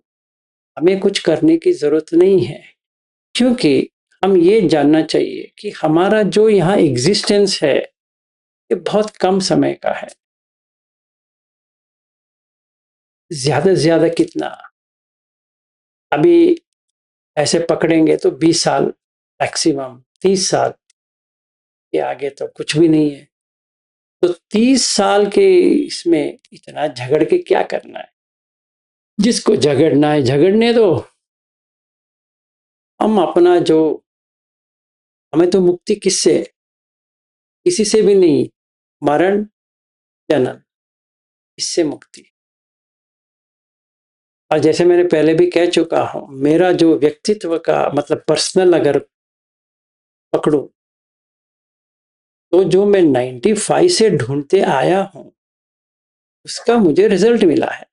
हमें कुछ करने की जरूरत नहीं है, क्योंकि हम ये जानना चाहिए कि हमारा जो यहाँ एग्जिस्टेंस है ये बहुत कम समय का है। ज्यादा से ज्यादा कितना? अभी ऐसे पकड़ेंगे तो 20 साल मैक्सिमम, 30 साल के आगे तो कुछ भी नहीं है। तो 30 साल के इसमें इतना झगड़ के क्या करना है? जिसको झगड़ना है झगड़ने दो। हम अपना जो, हमें तो मुक्ति किससे? किसी से भी नहीं। मरण जन्म, इससे मुक्ति। और जैसे मैंने पहले भी कह चुका हूं, मेरा जो व्यक्तित्व का मतलब पर्सनल अगर पकड़ू, तो जो मैं 95 से ढूंढते आया हूं उसका मुझे रिजल्ट मिला है।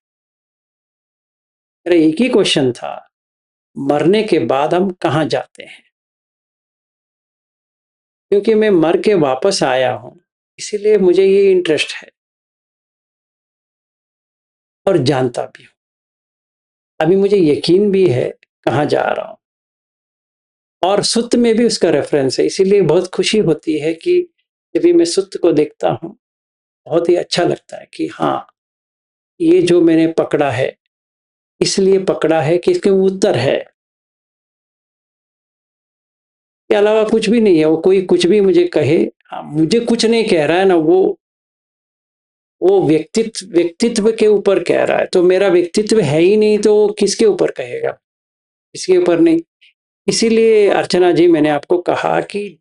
मेरा एक ही क्वेश्चन था, मरने के बाद हम कहां जाते हैं? क्योंकि मैं मर के वापस आया हूं, इसीलिए मुझे ये इंटरेस्ट है और जानता भी हूं। अभी मुझे यकीन भी है कहां जा रहा हूं, और सुत्त में भी उसका रेफरेंस है। इसीलिए बहुत खुशी होती है कि जब भी मैं सुत्त को देखता हूं बहुत ही अच्छा लगता है कि हाँ, ये जो मैंने पकड़ा है, इसलिए पकड़ा है कि इसके उत्तर है। के अलावा कुछ भी नहीं है। वो कोई कुछ भी मुझे कहे, मुझे कुछ नहीं कह रहा है ना, वो व्यक्तित्व के ऊपर कह रहा है। तो मेरा व्यक्तित्व है ही नहीं, तो वो किसके ऊपर कहेगा? किसके ऊपर नहीं। इसीलिए अर्चना जी, मैंने आपको कहा कि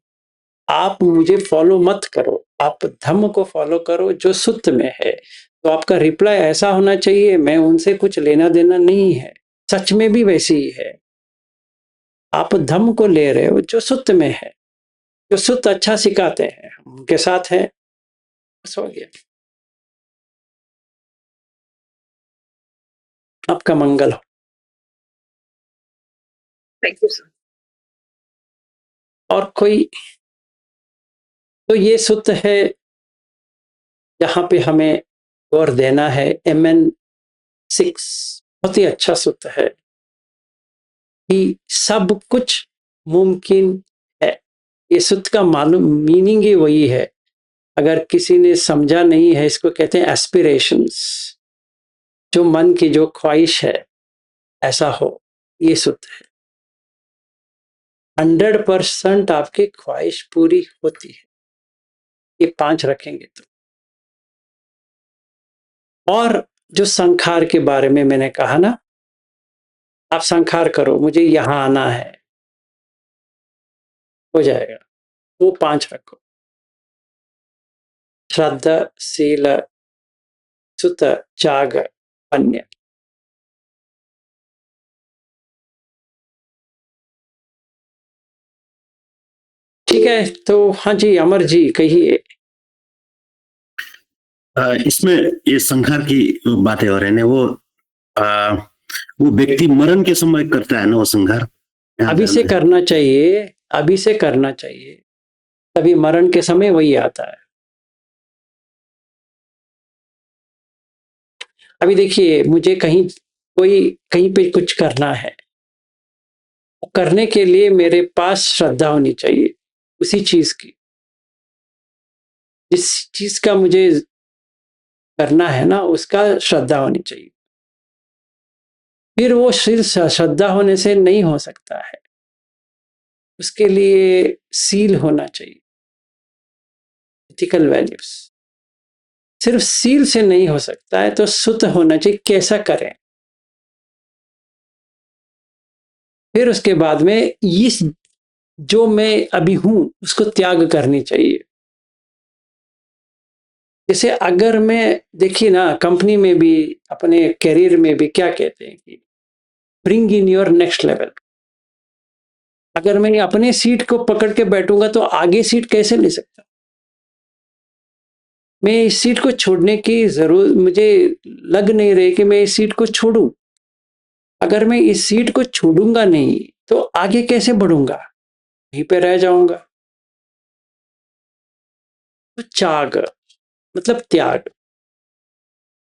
आप मुझे फॉलो मत करो, आप धम्म को फॉलो करो जो सुत्त में है। तो आपका रिप्लाई ऐसा होना चाहिए, मैं उनसे कुछ लेना देना नहीं है। सच में भी वैसे ही है। आप धम्म को ले रहे हो जो सुत्त में है, जो सुत्त अच्छा सिखाते हैं, हम उनके साथ हैं। बस हो गया। आपका मंगल हो। Thank you sir. और कोई, तो ये सुत्त है जहां पे हमें गौर देना है। MN6 बहुत ही अच्छा सुत्त है कि सब कुछ मुमकिन है। ये सुत्त का मालूम मीनिंग ही वही है। अगर किसी ने समझा नहीं है, इसको कहते हैं एस्पिरेशंस, जो मन की जो ख्वाहिश है ऐसा हो, ये सुत्त है। 100% आपकी ख्वाहिश पूरी होती है, ये 5 रखेंगे तो। और जो संखार के बारे में मैंने कहा ना, आप संखार करो, मुझे यहां आना है, हो जाएगा। वो 5 रखो। श्रद्धा, शील, सुत, त्याग, अन्य। ठीक है, तो हाँ जी, अमर जी कहिए। इसमें ये संघार की बातें हो रही है वो व्यक्ति मरण के समय करता है ना वो संघार। अभी से करना चाहिए, अभी से करना चाहिए, तभी मरण के समय वही आता है। अभी देखिए, मुझे कहीं पे कुछ करना है, करने के लिए मेरे पास श्रद्धा होनी चाहिए उसी चीज की। जिस चीज का मुझे करना है ना, उसका श्रद्धा होनी चाहिए। फिर वो सिर्फ श्रद्धा होने से नहीं हो सकता है, उसके लिए सील होना चाहिए, एथिकल वैल्यूज। सिर्फ सील से नहीं हो सकता है, तो सुत होना चाहिए। कैसा करें? फिर उसके बाद में इस जो मैं अभी हूं उसको त्याग करनी चाहिए। जैसे अगर मैं, देखिए ना, कंपनी में भी, अपने करियर में भी क्या कहते हैं कि bring in your next level. अगर मैं अपने सीट को पकड़ के बैठूंगा तो आगे सीट कैसे ले सकता? मैं इस सीट को छोड़ने की जरूरत मुझे लग नहीं रही कि मैं इस सीट को छोड़ूं। अगर मैं इस सीट को छोड़ूंगा नहीं तो आगे कैसे बढ़ूंगा? वहीं पे रह जाऊंगा। तो त्याग मतलब त्याग।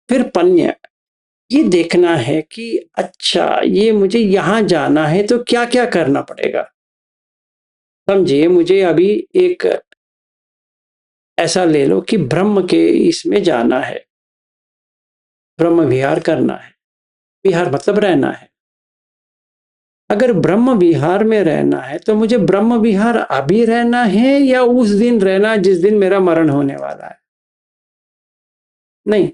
फिर पन्य, ये देखना है कि अच्छा, ये मुझे यहां जाना है तो क्या क्या करना पड़ेगा। समझिए, मुझे अभी एक ऐसा ले लो कि ब्रह्म के इसमें जाना है, ब्रह्म विहार करना है। विहार मतलब रहना है। अगर ब्रह्म विहार में रहना है तो मुझे ब्रह्म विहार अभी रहना है या उस दिन रहना जिस दिन मेरा मरण होने वाला है? नहीं,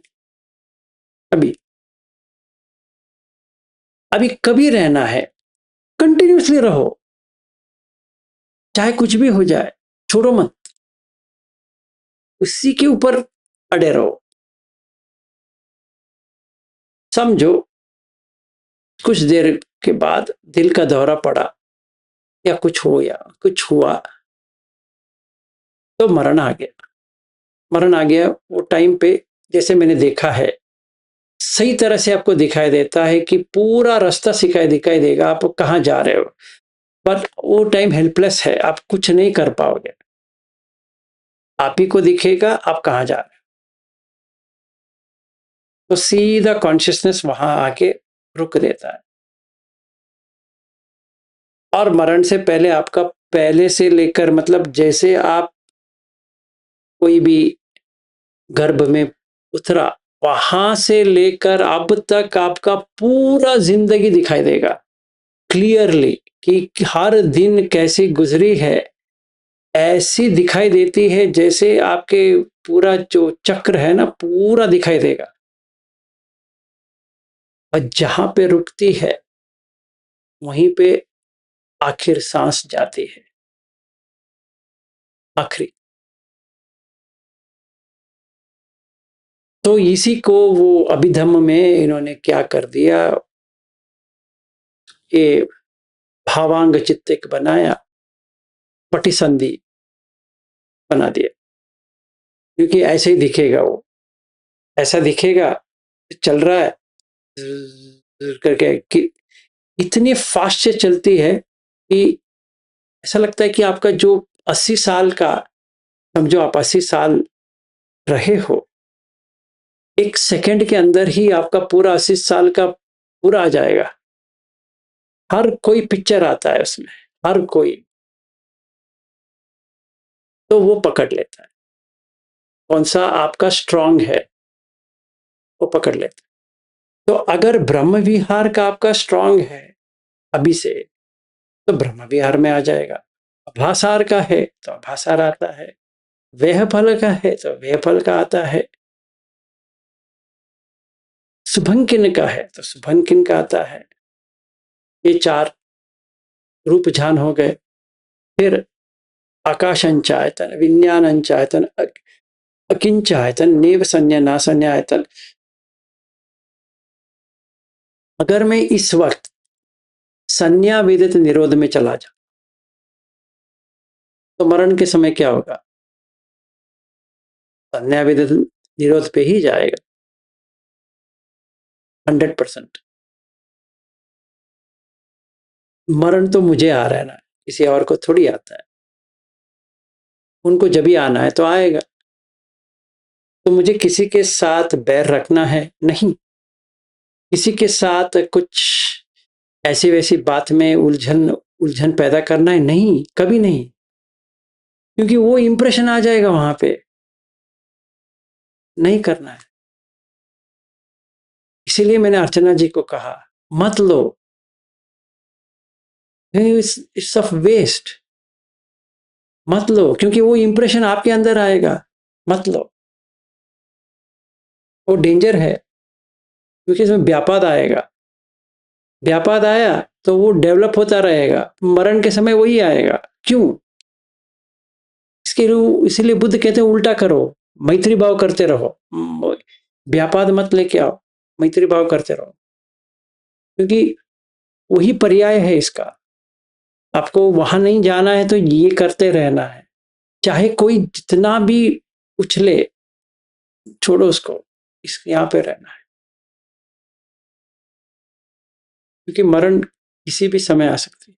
अभी। अभी कभी रहना है, कंटिन्यूसली रहो, चाहे कुछ भी हो जाए, छोड़ो मत, उसी के ऊपर अड़े रहो। समझो, कुछ देर के बाद दिल का दौरा पड़ा या कुछ हो या कुछ हुआ तो मरण आ गया। मरण आ गया वो टाइम पे, जैसे मैंने देखा है, सही तरह से आपको दिखाई देता है कि पूरा रास्ता दिखाई देगा आप कहाँ जा रहे हो। बट वो टाइम हेल्पलेस है, आप कुछ नहीं कर पाओगे। आप ही को दिखेगा आप कहाँ जा रहे हो। तो सीधा कॉन्शियसनेस वहां आके रुक देता है। और मरण से पहले आपका, पहले से लेकर, मतलब जैसे आप कोई भी गर्भ में उतरा, वहां से लेकर अब तक आपका पूरा जिंदगी दिखाई देगा क्लियरली कि हर दिन कैसी गुजरी है, ऐसी दिखाई देती है जैसे आपके पूरा जो चक्र है ना पूरा दिखाई देगा। और जहां पे रुकती है वहीं पे आखिर सांस जाती है, आखिरी। तो इसी को वो अभिधम्म में इन्होंने क्या कर दिया, ये भावांग चित्तिक बनाया, पटिसंधि बना दिया, क्योंकि ऐसे ही दिखेगा वो, ऐसा दिखेगा चल रहा है करके कि इतनी फास्ट से चलती है कि ऐसा लगता है कि आपका जो 80 साल का, समझो आप 80 साल रहे हो, एक सेकंड के अंदर ही आपका पूरा 80 साल का पूरा आ जाएगा। हर कोई पिक्चर आता है उसमें, हर कोई, तो वो पकड़ लेता है कौन सा आपका स्ट्रांग है, वो पकड़ लेता है। तो अगर ब्रह्म विहार का आपका स्ट्रांग है अभी से, तो ब्रह्म विहार में आ जाएगा। आभासार का है तो आभासार आता है, वेह फल का है तो वेह फल का आता है, शुभंकिन का है तो शुभंकिन का आता है। ये 4 रूप ध्यान हो गए। फिर आकाशंचायतन, विज्ञानंचायतन, अकिंचायतन, नेव संज्ञा ना संज्ञायतन। अगर मैं इस वक्त संज्ञा विदित निरोध में चला जाऊं तो मरण के समय क्या होगा, संज्ञा विदित निरोध पे ही जाएगा 100%। मरण तो मुझे आ रहा है ना, किसी और को थोड़ी आता है, उनको जब भी आना है तो आएगा। तो मुझे किसी के साथ बैर रखना है नहीं, किसी के साथ कुछ ऐसी वैसी बात में उलझन उलझन पैदा करना है नहीं, कभी नहीं, क्योंकि वो इंप्रेशन आ जाएगा वहां पे, नहीं करना है। इसीलिए मैंने अर्चना जी को कहा मत लो, इट्स ऑफ वेस्ट, मत लो, क्योंकि वो इंप्रेशन आपके अंदर आएगा, मत लो, वो डेंजर है, क्योंकि इसमें व्यापाद आएगा, व्यापाद आया तो वो डेवलप होता रहेगा, मरण के समय वही आएगा। क्यों? इसके लिए इसीलिए बुद्ध कहते हैं उल्टा करो, मैत्री भाव करते रहो, व्यापाद मत लेके आओ, मैत्री भाव करते रहो, क्योंकि वही पर्याय है इसका। आपको वहां नहीं जाना है तो ये करते रहना है, चाहे कोई जितना भी उछले, छोड़ो उसको, इस यहाँ पे रहना है, क्योंकि मरण किसी भी समय आ सकती है,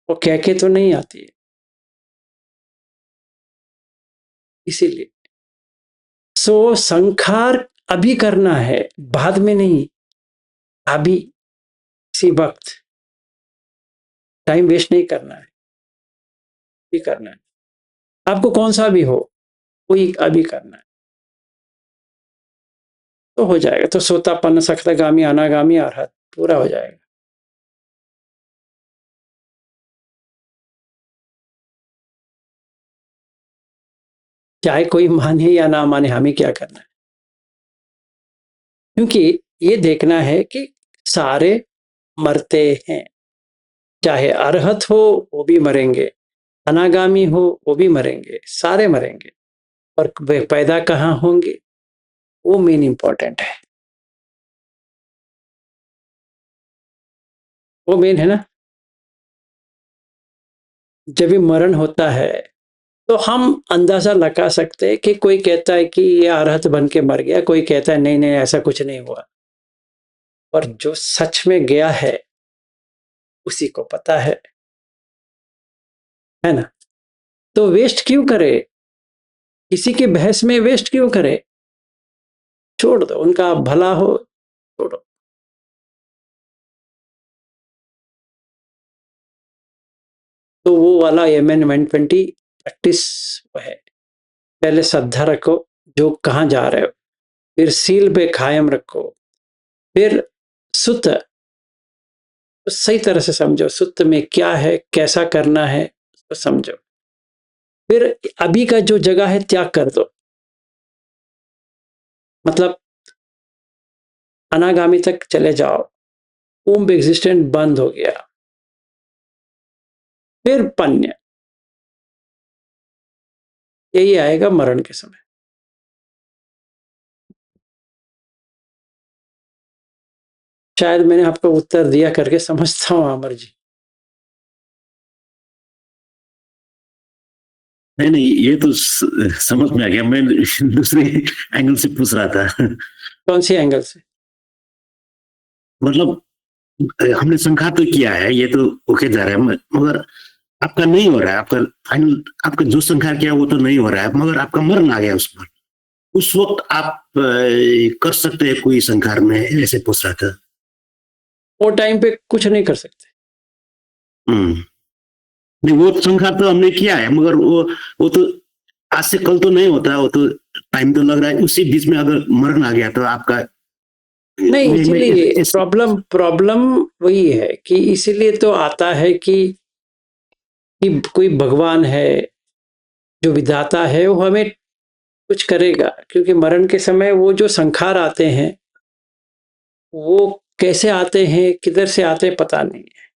वो कह के तो नहीं आती है। इसीलिए सो संखार अभी करना है, बाद में नहीं, अभी, इसी वक्त, टाइम वेस्ट नहीं करना है, भी करना है, आपको कौन सा भी हो, कोई अभी करना है तो हो जाएगा। तो सोतापन्न, सख्तगामी, अनागामी, अरहत पूरा हो जाएगा। चाहे कोई माने या ना माने, हमें क्या करना है, क्योंकि ये देखना है कि सारे मरते हैं, चाहे अरहत हो वो भी मरेंगे, अनागामी हो वो भी मरेंगे, सारे मरेंगे, और वे पैदा कहाँ होंगे वो मेन इंपॉर्टेंट है, वो मेन है ना। जब भी मरण होता है तो हम अंदाजा लगा सकते हैं कि कोई कहता है कि ये अरहत बन के मर गया, कोई कहता है नहीं नहीं ऐसा कुछ नहीं हुआ, और जो सच में गया है उसी को पता है ना। तो वेस्ट क्यों करे, किसी के बहस में वेस्ट क्यों करे, छोड़ दो, उनका भला हो, छोड़ो। तो वो वाला एमएन 120 प्रैक्टिस है, पहले श्रद्धा रखो जो कहाँ जा रहे हो, फिर सील पे कायम रखो, फिर सुत सही तरह से समझो, सुत में क्या है, कैसा करना है उसको समझो। फिर अभी का जो जगह है त्याग कर दो, मतलब अनागामी तक चले जाओ, ओम एग्जिस्टेंट बंद हो गया, फिर पन्य, यही आएगा मरण के समय। शायद मैंने आपको उत्तर दिया करके समझता हूँ अमर जी। नहीं नहीं, ये तो समझ में आ गया। मैं दूसरे एंगल से पूछ रहा था। कौन सी एंगल से? मतलब हमने संख्या तो किया है, ये तो ओके जा रहा है, मगर आपका नहीं हो रहा है। आपका फाइनल, आपका जो संख्या किया वो तो नहीं हो रहा है, मगर आपका मरण आ गया उस पर। उस वक्त आप कर सकते हैं कोई संख्या में, ऐसे पूछ रहा था। वो टाइम पे कुछ नहीं कर सकते। नहीं, वो संख्या तो हमने किया है, मगर वो तो आज से कल तो नहीं होता, वो तो टाइम तो लग रहा है। उसी बीच में अगर मरण आ गया तो आपका नहीं, इसीलिए इस प्रॉब्लम वही है कि इसीलिए तो आता है कि कोई भगवान है जो विधाता है, वो हमें कुछ करेगा, क्योंकि मरण के समय वो जो संखार आते हैं वो कैसे आते हैं, किधर से आते हैं पता नहीं है।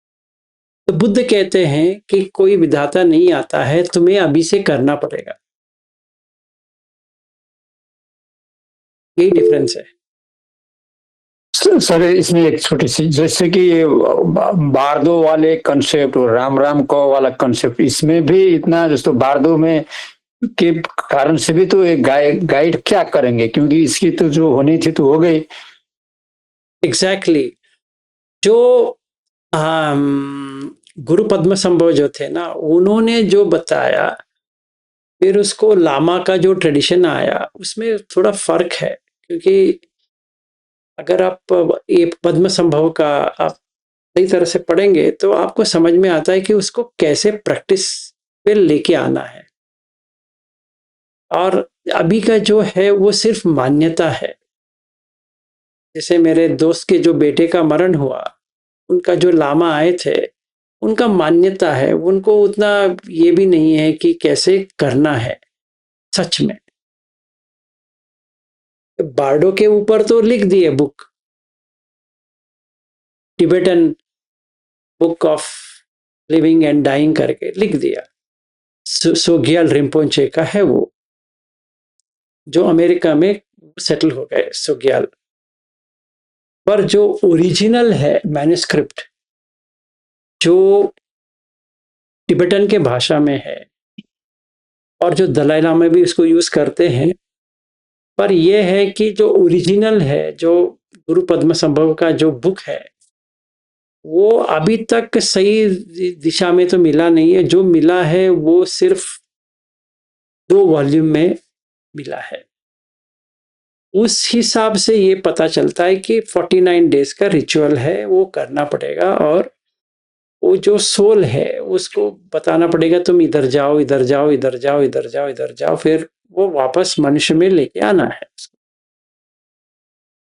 तो बुद्ध कहते हैं कि कोई विधाता नहीं आता है, तुम्हें अभी से करना पड़ेगा। यही डिफरेंस है। सर इसमें एक छोटी सी, जैसे कि ये बारदो वाले कंसेप्ट और राम राम को वाला कंसेप्ट, इसमें भी इतना जैसे बारदो में के कारण से भी तो एक गाइड क्या करेंगे, क्योंकि इसकी तो जो होनी थी तो हो गई। एग्जैक्टली जो गुरु पद्म संभव जो थे ना, उन्होंने जो बताया, फिर उसको लामा का जो ट्रेडिशन आया उसमें थोड़ा फर्क है। क्योंकि अगर आप ये पद्म संभव का आप सही तरह से पढ़ेंगे तो आपको समझ में आता है कि उसको कैसे प्रैक्टिस पे लेके आना है। और अभी का जो है वो सिर्फ मान्यता है। जैसे मेरे दोस्त के जो बेटे का मरण हुआ, उनका जो लामा आए थे, उनका मान्यता है, उनको उतना ये भी नहीं है कि कैसे करना है सच में। बार्डो के ऊपर तो लिख दिए book, Tibetan book of living and dying करके लिख दिया। सोग्याल रिम्पोंचे का है वो, जो अमेरिका में सेटल हो गए सोग्याल। पर जो ओरिजिनल है मैन्युस्क्रिप्ट, जो टिबेटन के भाषा में है, और जो दलाई लामा भी उसको यूज करते हैं, पर यह है कि जो ओरिजिनल है, जो गुरु पद्म संभव का जो बुक है, वो अभी तक सही दिशा में तो मिला नहीं है। जो मिला है वो सिर्फ 2 वॉल्यूम में मिला है। उस हिसाब से ये पता चलता है कि 49 डेज का रिचुअल है, वो करना पड़ेगा। और वो जो सोल है उसको बताना पड़ेगा, तुम इधर जाओ, इधर जाओ, इधर जाओ, इधर जाओ, इधर जाओ, फिर वो वापस मनुष्य में लेके आना है।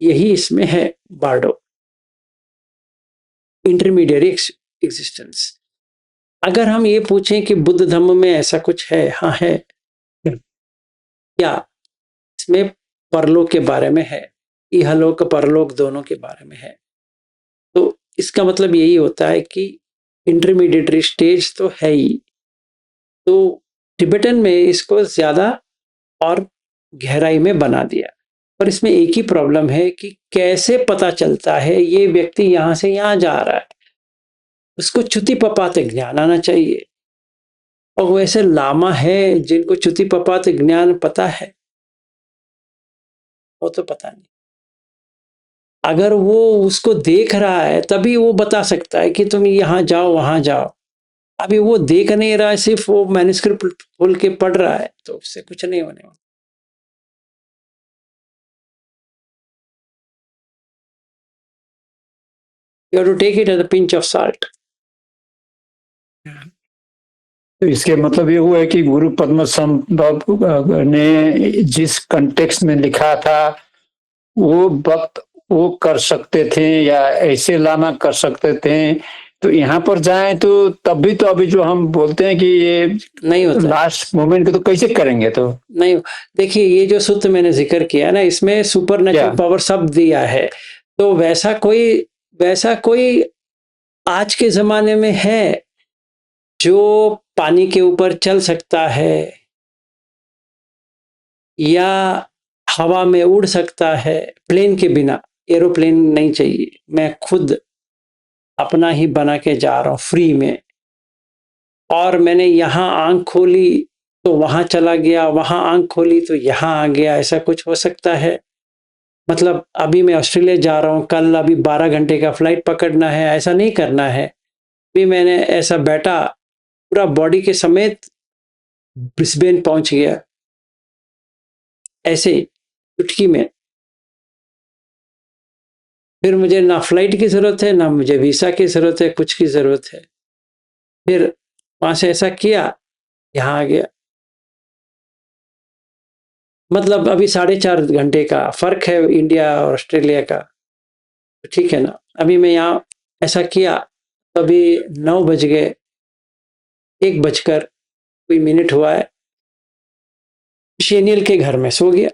यही इसमें है बार्डो, इंटरमीडियरी एग्जिस्टेंस। अगर हम ये पूछें कि बुद्ध धम्म में ऐसा कुछ है, हाँ है। क्या इसमें परलोक के बारे में है, इहलोक परलोक दोनों के बारे में है। तो इसका मतलब यही होता है कि इंटरमीडिएटरी स्टेज तो है ही। तो टिबेटन में इसको ज्यादा और गहराई में बना दिया। पर इसमें एक ही प्रॉब्लम है कि कैसे पता चलता है ये व्यक्ति यहां से यहां जा रहा है। उसको च्युति पपात ज्ञान आना चाहिए। और वैसे लामा है जिनको च्युति पपात ज्ञान पता है, वो तो पता नहीं। अगर वो उसको देख रहा है तभी वो बता सकता है कि तुम यहाँ जाओ, वहां जाओ। अभी वो देख नहीं रहा है, सिर्फ वो मैन्युस्क्रिप्ट खोल के पढ़ रहा है, तो उससे कुछ नहीं होने वाला। You have to take it as a pinch of salt. तो इसके मतलब ये हुआ है कि गुरु पद्म संभव ने जिस कंटेक्स्ट में लिखा था वो वक्त वो कर सकते थे या ऐसे लामा कर सकते थे, तो यहाँ पर जाएं तो तब भी तो अभी जो हम बोलते हैं कि ये नहीं होता है। लास्ट मोमेंट के तो कैसे करेंगे तो नहीं, देखिए ये जो सूत्र मैंने जिक्र किया ना, इसमें सुपर नेचुरल क्या? पावर सब दिया है। तो वैसा कोई आज के जमाने में है जो पानी के ऊपर चल सकता है या हवा में उड़ सकता है प्लेन के बिना? एरोप्लेन नहीं चाहिए, मैं खुद अपना ही बना के जा रहा हूँ फ्री में। और मैंने यहाँ आंख खोली तो वहां चला गया, वहां आंख खोली तो यहाँ आ गया। ऐसा कुछ हो सकता है? मतलब अभी मैं ऑस्ट्रेलिया जा रहा हूँ, कल अभी 12 घंटे का फ्लाइट पकड़ना है, ऐसा नहीं करना है। अभी मैंने ऐसा बैठा, पूरा बॉडी के समेत ब्रिस्बेन पहुंच गया, ऐसे चुटकी में। फिर मुझे ना फ्लाइट की जरूरत है, ना मुझे वीसा की जरूरत है, कुछ की जरूरत है। फिर वहां से ऐसा किया, यहाँ आ गया। मतलब अभी 4.5 घंटे का फर्क है इंडिया और ऑस्ट्रेलिया का, ठीक है ना। अभी मैं यहाँ ऐसा किया तो अभी 9 बज गए, 1 बजकर कोई मिनट हुआ है, शेनियल के घर में सो गया।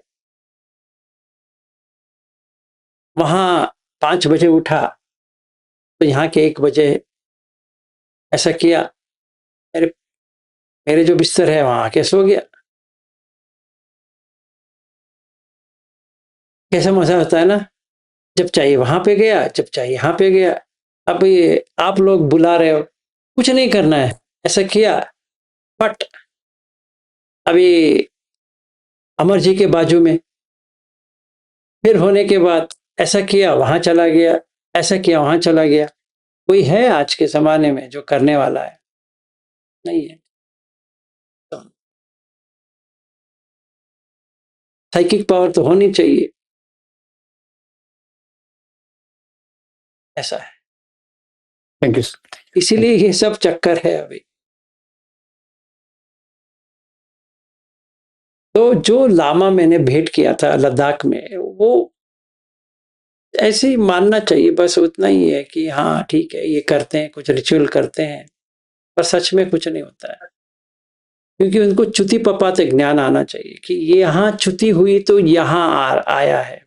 वहां 5 बजे उठा तो यहाँ के 1 बजे ऐसा किया, मेरे मेरे जो बिस्तर है वहां आके सो गया। कैसा मजा होता है ना, जब चाहिए वहां पे गया, जब चाहिए यहाँ पे गया। अब ये आप लोग बुला रहे हो, कुछ नहीं करना है, ऐसा किया बट अभी अमर जी के बाजू में। फिर होने के बाद ऐसा किया, वहां चला गया, ऐसा किया, वहां चला गया। कोई है आज के जमाने में जो करने वाला है? नहीं है। तो साइकिक पावर तो होनी चाहिए, ऐसा है। Thank you. इसीलिए ये सब चक्कर है अभी। तो जो लामा मैंने भेंट किया था लद्दाख में, वो ऐसे ही मानना चाहिए, बस उतना ही है कि हाँ ठीक है, ये करते हैं, कुछ रिचुअल करते हैं, पर सच में कुछ नहीं होता है। क्योंकि उनको च्युति पपात ज्ञान आना चाहिए कि ये यहाँ च्युति हुई तो यहाँ आया है।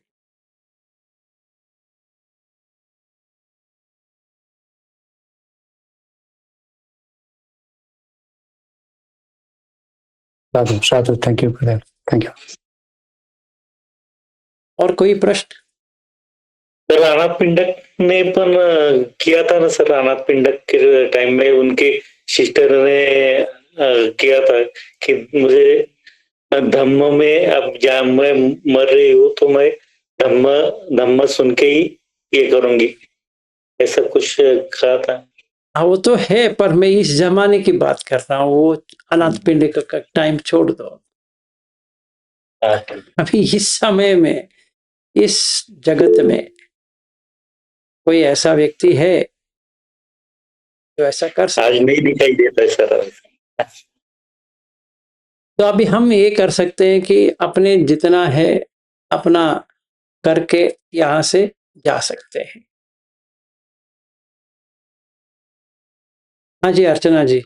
साधु साधु, thank you for that, thank you. और कोई प्रश्न? सर अनाथ पिंडक ने पण किया था ना सर, अनाथ पिंडक के टाइम में उनके सिस्टर ने किया था कि मुझे धम्म में, अब जहाँ मैं मर रही हूँ तो मैं धम्म धम्म सुन के ही ये करूंगी, ऐसा कुछ कहा था। हाँ वो तो है, पर मैं इस जमाने की बात कर रहा हूँ। वो अनाथ पिंडिक का टाइम छोड़ दो। अभी इस समय में, इस जगत में कोई ऐसा व्यक्ति है जो ऐसा कर आज सकता? नहीं दिखाई देता है सर। तो अभी हम ये कर सकते हैं कि अपने जितना है अपना करके यहाँ से जा सकते हैं। हाँ जी अर्चना जी।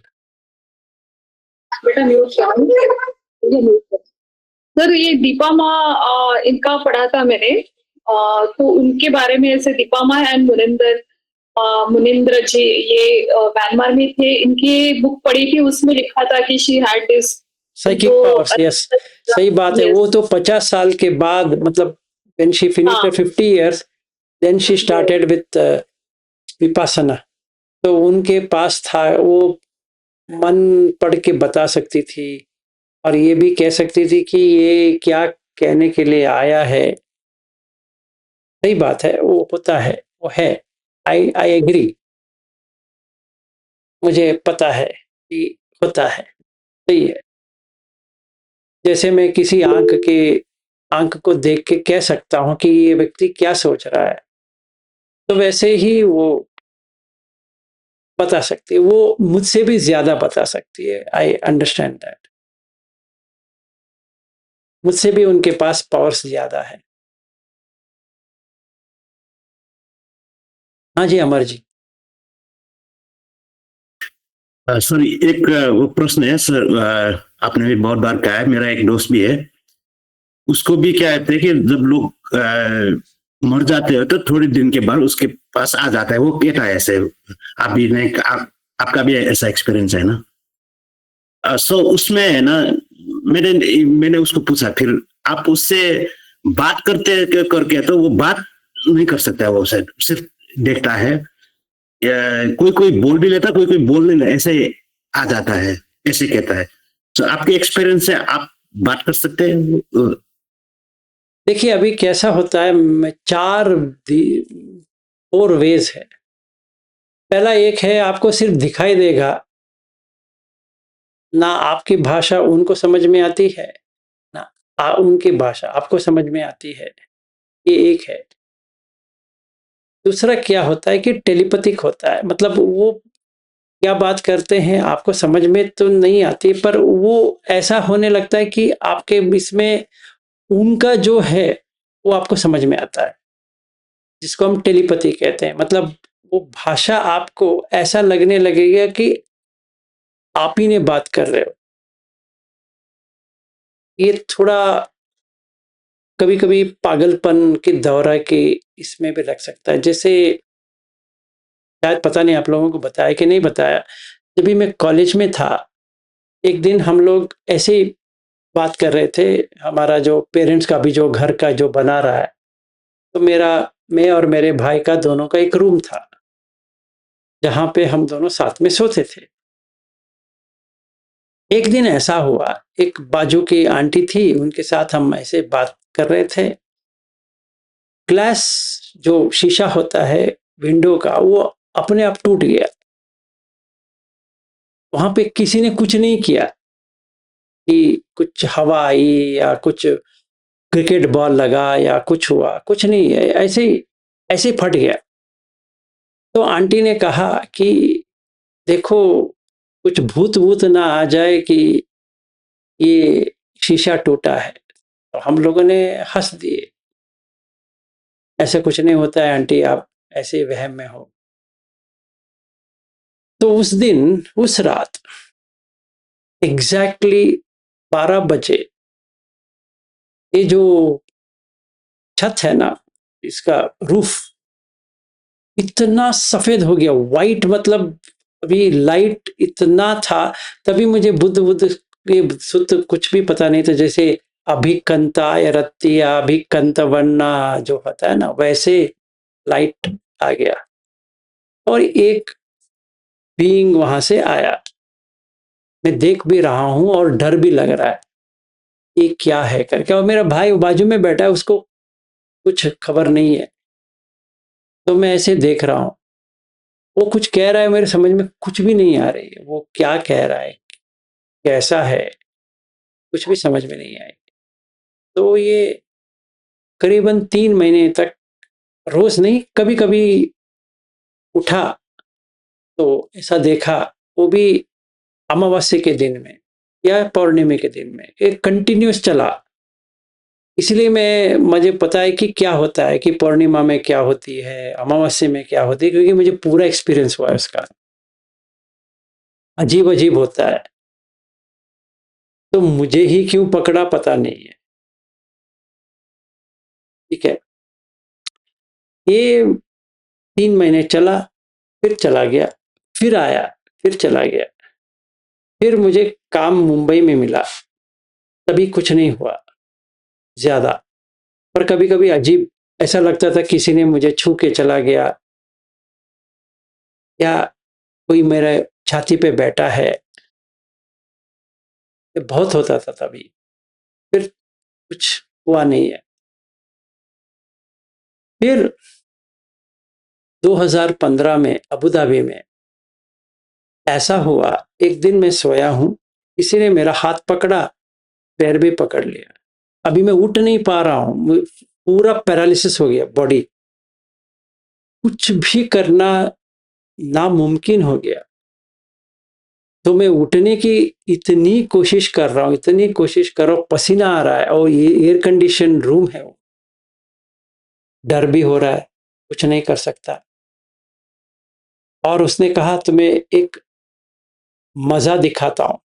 बेटा म्यूट कर। सर ये दीपा माँ इनका पढ़ा था मैंने, तो उनके बारे में ऐसे दीपा माँ एंड मुनिंद्र जी, ये म्यांमार में थे, इनकी बुक पढ़ी थी, उसमें लिखा था कि she had this psychic powers, yes, सही बात है। वो तो 50 साल के बाद, मतलब when she finished her 50 years, then she started with Vipassana. तो उनके पास था, वो मन पढ़ के बता सकती थी और ये भी कह सकती थी कि ये क्या कहने के लिए आया है। सही बात है, वो होता है, वो है। आई एग्री, मुझे पता है कि होता है, सही है। जैसे मैं किसी आंख को देख के कह सकता हूं कि ये व्यक्ति क्या सोच रहा है, तो वैसे ही वो बता सकती है, वो मुझसे भी ज्यादा बता सकती है। I understand that. मुझसे भी उनके पास पावर्स ज्यादा है। हाँ जी अमर जी। सर एक वो प्रश्न है सर, आपने भी बहुत बार कहा है, मेरा एक दोस्त भी है, उसको भी क्या कहते हैं कि जब लोग मर जाते हैं तो थोड़े दिन के बाद उसके पास आ जाता है, वो कहता है ऐसे। आप भी नहीं, आपका भी ऐसा एक्सपीरियंस है ना? सो उसमें है ना, मैंने मैंने उसको पूछा, फिर आप उससे बात करते करके तो वो बात नहीं कर सकता है, वो सिर्फ देखता है, कोई कोई बोल भी लेता, कोई कोई बोल नहीं लेता, ऐसे आ जाता है, ऐसे कहता है। तो आपके एक्सपीरियंस से आप बात कर सकते हैं? देखिए अभी कैसा होता है, 4 वेज है। पहला एक है, आपको सिर्फ दिखाई देगा, ना आपकी भाषा उनको समझ में आती है, ना उनकी भाषा आपको समझ में आती है। ये एक है। दूसरा क्या होता है कि टेलीपैथिक होता है, मतलब वो क्या बात करते हैं आपको समझ में तो नहीं आती, पर वो ऐसा होने लगता है कि आपके इसमें उनका जो है वो आपको समझ में आता है, जिसको हम टेलीपैथी कहते हैं। मतलब वो भाषा आपको ऐसा लगने लगेगा कि आप ही ने बात कर रहे हो। ये थोड़ा कभी कभी पागलपन के दौरा के इसमें भी लग सकता है। जैसे शायद पता नहीं आप लोगों को बताया कि नहीं बताया, जब भी मैं कॉलेज में था, एक दिन हम लोग ऐसे ही बात कर रहे थे, हमारा जो पेरेंट्स का भी जो घर का जो बना रहा है, तो मैं और मेरे भाई का दोनों का एक रूम था, जहाँ पे हम दोनों साथ में सोते थे। एक दिन ऐसा हुआ, एक बाजू की आंटी थी, उनके साथ हम ऐसे बात कर रहे थे। ग्लास जो शीशा होता है विंडो का, वो अपने आप टूट गया। वहां पे किसी ने कुछ नहीं किया कि कुछ हवा आई या कुछ क्रिकेट बॉल लगा या कुछ हुआ, कुछ नहीं है, ऐसे ही फट गया। तो आंटी ने कहा कि देखो, कुछ भूत वूत ना आ जाए कि ये शीशा टूटा है। तो हम लोगों ने हंस दिए, ऐसे कुछ नहीं होता है आंटी, आप ऐसे वहम में हो। तो उस दिन, उस रात एग्जैक्टली 12 बजे, ये जो छत है ना, इसका रूफ इतना सफेद हो गया, वाइट, मतलब अभी लाइट इतना था। तभी मुझे बुद्ध बुद्ध ये शुद्ध कुछ भी पता नहीं था। जैसे अभिकंता या रत्तिया अभिकंतवन्ना जो होता है ना, वैसे लाइट आ गया और एक बीइंग वहां से आया। मैं देख भी रहा हूं और डर भी लग रहा है, ये क्या है करके। और मेरा भाई बाजू में बैठा है, उसको कुछ खबर नहीं है। तो मैं ऐसे देख रहा हूं, वो कुछ कह रहा है, मेरे समझ में कुछ भी नहीं आ रही है, वो क्या कह रहा है, कैसा है, कुछ भी समझ में नहीं आई। तो ये करीबन 3 महीने तक, रोज नहीं, कभी कभी उठा तो ऐसा देखा, वो भी अमावस्या के दिन में या पौर्णिमा के दिन में, एक कंटिन्यूस चला। इसलिए मुझे पता है कि क्या होता है, कि पूर्णिमा में क्या होती है, अमावस्या में क्या होती है, क्योंकि मुझे पूरा एक्सपीरियंस हुआ है उसका। अजीब अजीब होता है। तो मुझे ही क्यों पकड़ा पता नहीं है। ठीक है, ये 3 महीने चला, फिर चला गया, फिर आया, फिर चला गया। फिर मुझे काम मुंबई में मिला, तभी कुछ नहीं हुआ ज्यादा। पर कभी कभी अजीब ऐसा लगता था किसी ने मुझे छू के चला गया, या कोई मेरे छाती पे बैठा है। ये बहुत होता था तभी, फिर कुछ हुआ नहीं है। फिर 2015 में अबू धाबी में ऐसा हुआ, एक दिन मैं सोया हूं, किसी ने मेरा हाथ पकड़ा, पैर भी पकड़ लिया। अभी मैं उठ नहीं पा रहा हूं, पूरा पैरालिसिस हो गया बॉडी, कुछ भी करना नामुमकिन हो गया। तो मैं उठने की इतनी कोशिश कर रहा हूँ, इतनी कोशिश कर रहा हूँ, पसीना आ रहा है और ये एयर कंडीशन रूम है, वो डर भी हो रहा है, कुछ नहीं कर सकता। और उसने कहा तुम्हें एक मजा दिखाता हूँ।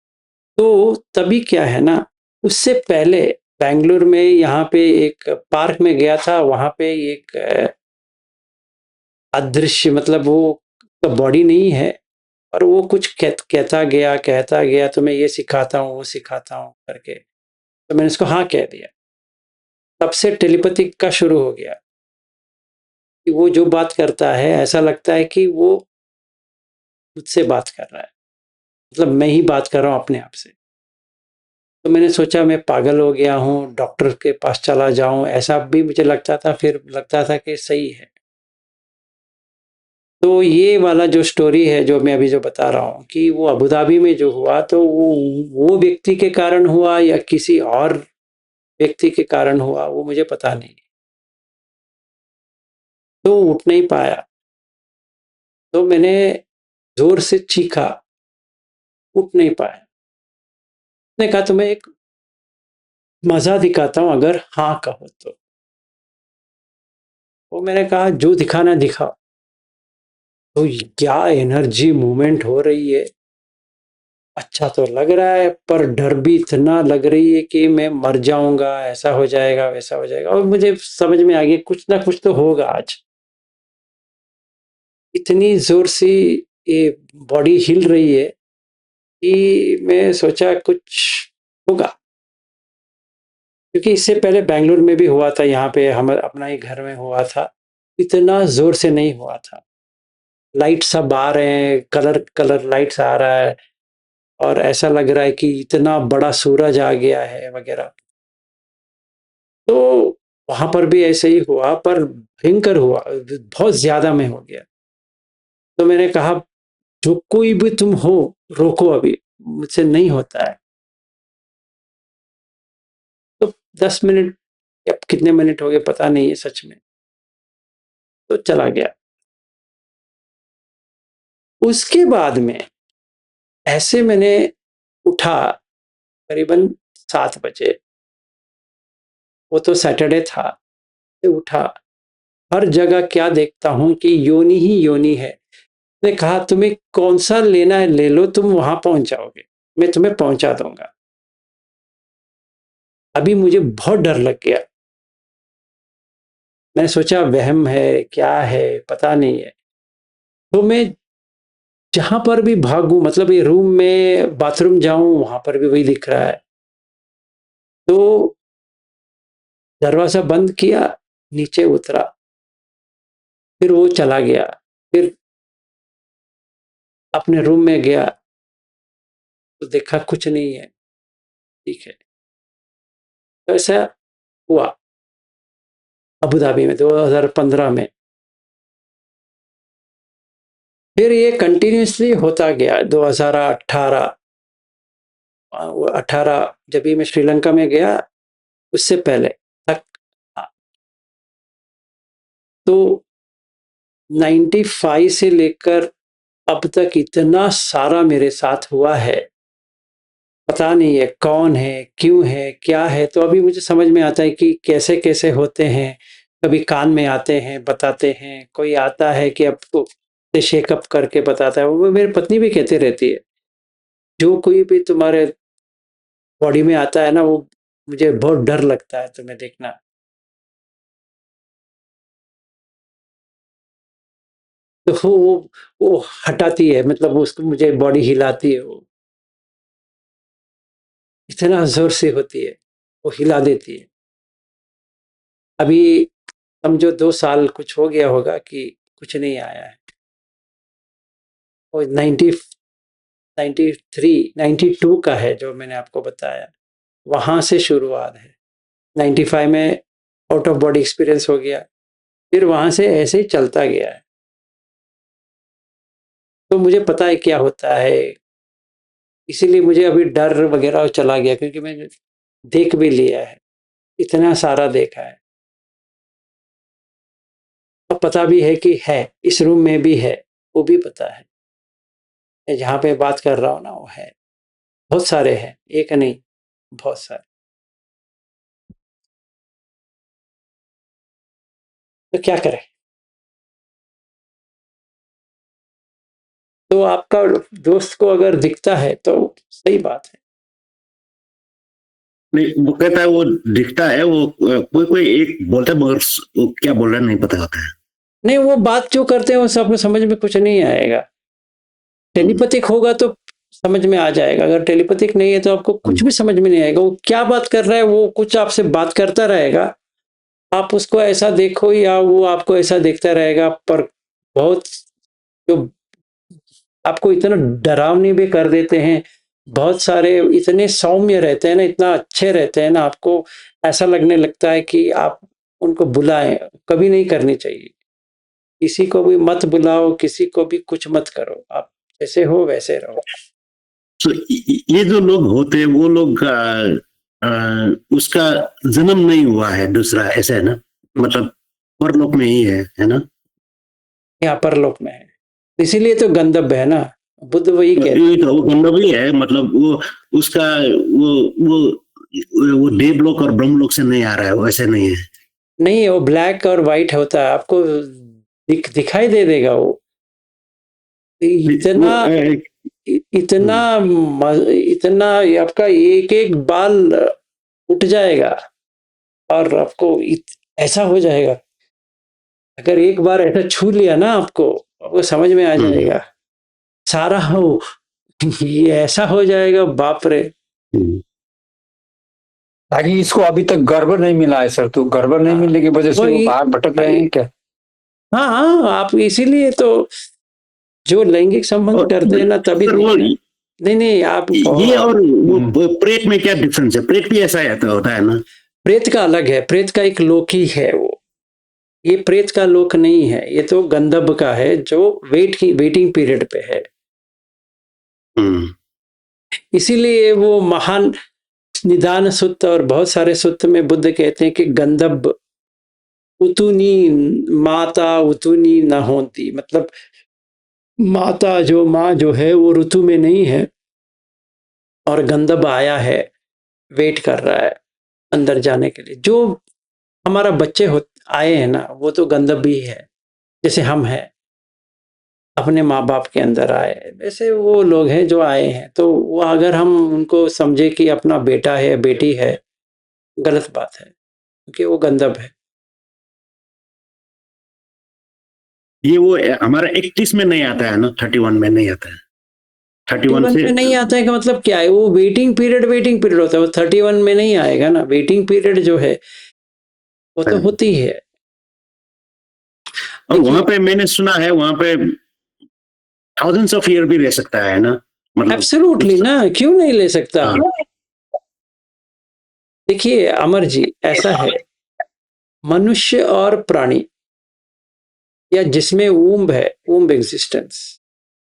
तो तभी क्या है ना, उससे पहले बैंगलोर में यहाँ पे एक पार्क में गया था, वहां पे एक अदृश्य, मतलब वो बॉडी नहीं है, और वो कुछ कहता गया तो मैं ये सिखाता हूँ वो सिखाता हूँ करके। तो मैंने उसको हाँ कह दिया। तब से टेलीपैथिक का शुरू हो गया कि वो जो बात करता है ऐसा लगता है कि वो मुझसे बात कर रहा है, मतलब मैं ही बात कर रहा हूँ अपने आप से। तो मैंने सोचा मैं पागल हो गया हूँ, डॉक्टर के पास चला जाऊं, ऐसा भी मुझे लगता था। फिर लगता था कि सही है। तो ये वाला जो स्टोरी है जो मैं अभी जो बता रहा हूँ कि वो अबू धाबी में जो हुआ, तो वो व्यक्ति के कारण हुआ या किसी और व्यक्ति के कारण हुआ, वो मुझे पता नहीं। तो उठ नहीं पाया, तो मैंने जोर से चीखा, उठ नहीं पाया। उसने कहा तुम्हें एक मजा दिखाता हूं अगर हाँ कहो तो। मैंने कहा जो दिखाना दिखाओ। तो क्या एनर्जी मूवमेंट हो रही है, अच्छा तो लग रहा है, पर डर भी इतना लग रही है कि मैं मर जाऊंगा, ऐसा हो जाएगा वैसा हो जाएगा। और मुझे समझ में आ गया कुछ ना कुछ तो होगा आज। इतनी जोर से ये बॉडी हिल रही है कि मैं सोचा कुछ होगा, क्योंकि इससे पहले बैंगलोर में भी हुआ था, यहाँ पे हम अपना ही घर में हुआ था। इतना जोर से नहीं हुआ था। लाइट सब आ रहे हैं, कलर कलर लाइट्स आ रहा है, और ऐसा लग रहा है कि इतना बड़ा सूरज आ गया है वगैरह। तो वहां पर भी ऐसे ही हुआ, पर भयंकर हुआ, बहुत ज्यादा में हो गया। तो मैंने कहा जो कोई भी तुम हो, रोको अभी, मुझसे नहीं होता है। तो 10 मिनट या कितने मिनट हो गए पता नहीं है सच में, तो चला गया। उसके बाद में ऐसे मैंने उठा करीबन 7 बजे, वो तो सैटरडे था। उठा, हर जगह क्या देखता हूं कि योनि ही योनि है। ने कहा तुम्हें कौन सा लेना है ले लो, तुम वहां पहुंच जाओगे, मैं तुम्हें पहुंचा दूंगा। अभी मुझे बहुत डर लग गया। मैंने सोचा वहम है क्या है पता नहीं है। तो मैं जहां पर भी भागूं, मतलब ये रूम में बाथरूम जाऊं, वहां पर भी वही दिख रहा है। तो दरवाजा बंद किया, नीचे उतरा, फिर वो चला गया। फिर अपने रूम में गया तो देखा कुछ नहीं है, ठीक है। तो ऐसा हुआ अबू धाबी में 2015 में। फिर ये कंटिन्यूसली होता गया 2018, 18 जब भी मैं श्रीलंका में गया, उससे पहले तक। तो 95 से लेकर अब तक इतना सारा मेरे साथ हुआ है, पता नहीं है कौन है, क्यों है, क्या है। तो अभी मुझे समझ में आता है कि कैसे कैसे होते हैं। कभी कान में आते हैं, बताते हैं, कोई आता है कि अब तो चेकअप करके बताता है। वो मेरी पत्नी भी कहती रहती है, जो कोई भी तुम्हारे बॉडी में आता है ना, वो मुझे बहुत डर लगता है तुम्हें देखना। तो वो हटाती है, मतलब वो उसको मुझे बॉडी हिलाती है, वो इतना जोर से होती है, वो हिला देती है। अभी समझो 2 साल कुछ हो गया होगा कि कुछ नहीं आया है। और 92 का है जो मैंने आपको बताया, वहां से शुरुआत है। 95 में आउट ऑफ बॉडी एक्सपीरियंस हो गया, फिर वहां से ऐसे ही चलता गया है। तो मुझे पता है क्या होता है, इसीलिए मुझे अभी डर वगैरह चला गया, क्योंकि मैंने देख भी लिया है, इतना सारा देखा है। और पता भी है कि है, इस रूम में भी है। वो भी पता है। मैं जहाँ पे बात कर रहा हूँ ना वो है, बहुत सारे हैं, एक नहीं, बहुत सारे। तो क्या करें? तो आपका दोस्त को अगर दिखता है तो सही बात है। नहीं, वो कहता है वो दिखता है, वो कोई कोई एक बोलता है मगर वो क्या बोल रहा है नहीं पता होता है। नहीं, वो बात जो करते हैं वो आपको समझ में कुछ नहीं आएगा। टेलीपैथिक होगा तो समझ में आ जाएगा, अगर टेलीपैथिक नहीं है तो आपको कुछ भी समझ में नहीं आएगा। वो क्या बात कर रहा है, वो कुछ आपसे बात करता रहेगा, आप उसको ऐसा देखो या वो आपको ऐसा देखता रहेगा। पर बहुत जो आपको इतना डरावनी भी कर देते हैं, बहुत सारे इतने सौम्य रहते हैं ना, इतना अच्छे रहते हैं ना, आपको ऐसा लगने लगता है कि आप उनको बुलाएं। कभी नहीं करनी चाहिए। किसी को भी मत बुलाओ, किसी को भी कुछ मत करो, आप जैसे हो वैसे रहो। तो ये जो लोग होते हैं वो लोग उसका जन्म नहीं हुआ है दूसरा, ऐसा है ना, मतलब परलोक में ही है ना। यहाँ परलोक में है, इसीलिए तो गंधर्व है ना, बुद्ध वही कहते ये तो वो गंधर्व ही है, मतलब वो उसका वो देवलोक और ब्रह्मलोक से नहीं आ रहा है, वो ऐसे नहीं है। नहीं, वो ब्लैक और व्हाइट होता है, आपको दिखाई दे देगा वो। इतना इतना इतना आपका एक एक बाल उठ जाएगा और आपको ऐसा हो जाएगा। अगर एक बार ऐसा छू लिया ना आपको समझ में आ जाएगा सारा हो। ये ऐसा हो जाएगा, बाप रे। ताकि इसको अभी तक गर्व नहीं मिला है सर, तो गर्व नहीं मिलने की वजह से वो बाहर भटक रहे हैं क्या? हाँ हाँ, आप इसीलिए तो जो लैंगिक संबंध करते हैं ना तभी नहीं नहीं आप ये और वो प्रेत में क्या डिफरेंस है? प्रेत भी ऐसा होता है ना। प्रेत का अलग है, प्रेत का एक लोक ही है वो। ये प्रेत का लोक नहीं है, ये तो गंधर्व का है जो वेटिंग पीरियड पे है। इसीलिए वो महान निदान सुत्त और बहुत सारे सुत्त में बुद्ध कहते हैं कि गंधर्व उतुनी माता उतुनी न होती, मतलब माता जो माँ जो है वो ऋतु में नहीं है और गंधर्व आया है, वेट कर रहा है अंदर जाने के लिए। जो हमारा बच्चे आए हैं ना वो तो गंधर्व भी है, जैसे हम हैं अपने माँ बाप के अंदर आए, वैसे वो लोग हैं जो आए हैं। तो वो अगर हम उनको समझे कि अपना बेटा है बेटी है, गलत बात है, क्योंकि वो गंधर्व है। ये वो हमारा 31 में नहीं आता है ना, 31 में नहीं आता है। 31 से में नहीं आता है का मतलब क्या है? वो वेटिंग पीरियड होता है, वो 31 में नहीं आएगा ना। वेटिंग पीरियड जो है वो तो होती है। और वहां पे मैंने सुना है वहां पे थाउजेंड्स ऑफ ईयर भी रह सकता है ना, मतलब एब्सोल्युटली ना, क्यों नहीं ले सकता। देखिए अमर जी, ऐसा है, मनुष्य और प्राणी या जिसमें वूम्ब है, वूम्ब एग्जिस्टेंस,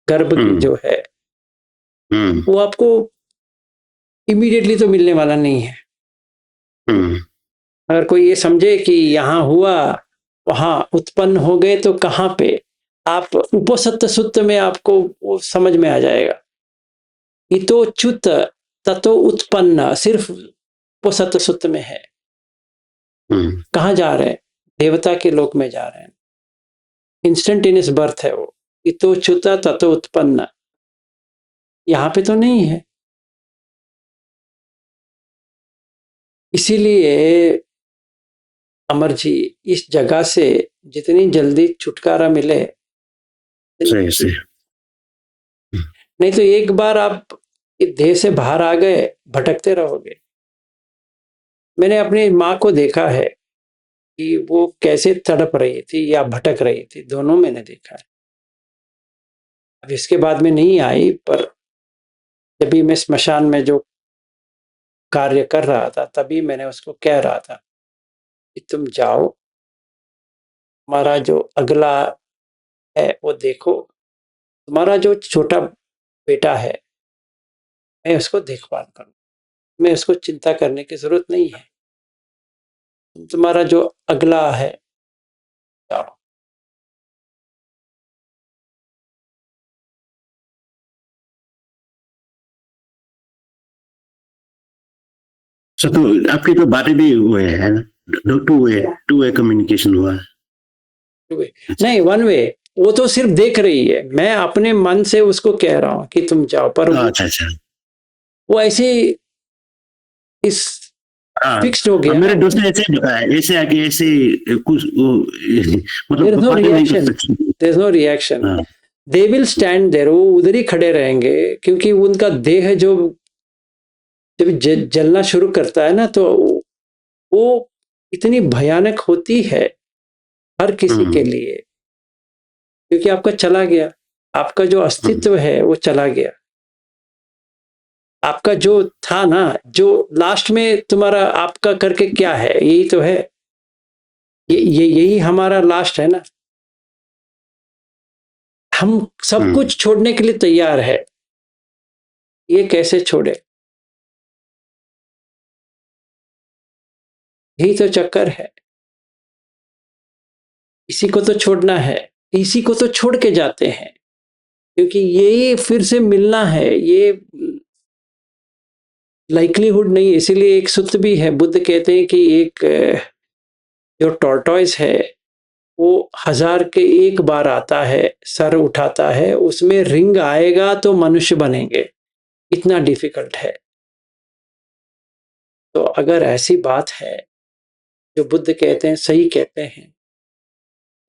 गर्भ की जो है, वो आपको इमीडिएटली तो मिलने वाला नहीं है। अगर कोई ये समझे कि यहाँ हुआ वहां उत्पन्न हो गए तो कहाँ पे, आप उपसत्त सुत्त में आपको वो समझ में आ जाएगा। इतो च्युत ततो उत्पन्न सिर्फ उपसत्त सुत्त में है। कहाँ जा रहे हैं? देवता के लोक में जा रहे हैं। इंस्टेंटेनियस बर्थ है वो। इतो च्युत ततो उत्पन्न, यहाँ पे तो नहीं है। इसीलिए अमर जी, इस जगह से जितनी जल्दी छुटकारा मिले सही से। नहीं तो एक बार आप देह से बाहर आ गए, भटकते रहोगे। मैंने अपनी माँ को देखा है कि वो कैसे तड़प रही थी या भटक रही थी, दोनों मैंने देखा है। अब इसके बाद में नहीं आई, पर जब भी मैं स्मशान में जो कार्य कर रहा था तभी मैंने उसको कह रहा था कि तुम जाओ, हमारा जो अगला है वो देखो, तुम्हारा जो छोटा बेटा है मैं उसको देखभाल करूँ, मैं उसको चिंता करने की जरूरत नहीं है। तुम्हारा जो अगला है जाओ। सर तो आपकी तो बातें भी हुए है ना, टू वे कम्युनिकेशन हुआ है। नहीं, वन वे। वो तो सिर्फ देख रही है, मैं अपने मन से उसको कह रहा हूं कि तुम जाओ, पर अच्छा अच्छा। वो ऐसे इस हाँ फिक्स्ड हो गया ना। मेरे दोस्त ने ऐसे बताया, ऐसे आके ऐसे कुछ देयर इज मतलब नो बातें नहीं कर रिएक्शन, सकते। There is no reaction. हाँ दे विल स्टैंड देयर, वो उधर ही खड़े रहेंगे, क्योंकि उनका देह जो जब जलना शुरू करता है ना, तो वो इतनी भयानक होती है हर किसी के हम्म लिए, क्योंकि आपका चला गया, आपका जो हम्म अस्तित्व है वो चला गया। आपका जो था ना, जो लास्ट में तुम्हारा आपका करके क्या है, यही तो है। ये यही हमारा लास्ट है ना। हम सब हम्म कुछ छोड़ने के लिए तैयार है, ये कैसे छोड़े? यही तो चक्कर है। इसी को तो छोड़ना है, इसी को तो छोड़ के जाते हैं, क्योंकि ये फिर से मिलना है, ये लाइकलीहुड नहीं है। इसीलिए एक सूत्र भी है, बुद्ध कहते हैं कि एक जो टॉर्टोइस है वो 1000 के एक बार आता है, सर उठाता है, उसमें रिंग आएगा तो मनुष्य बनेंगे, इतना डिफिकल्ट है। तो अगर ऐसी बात है, जो बुद्ध कहते हैं सही कहते हैं,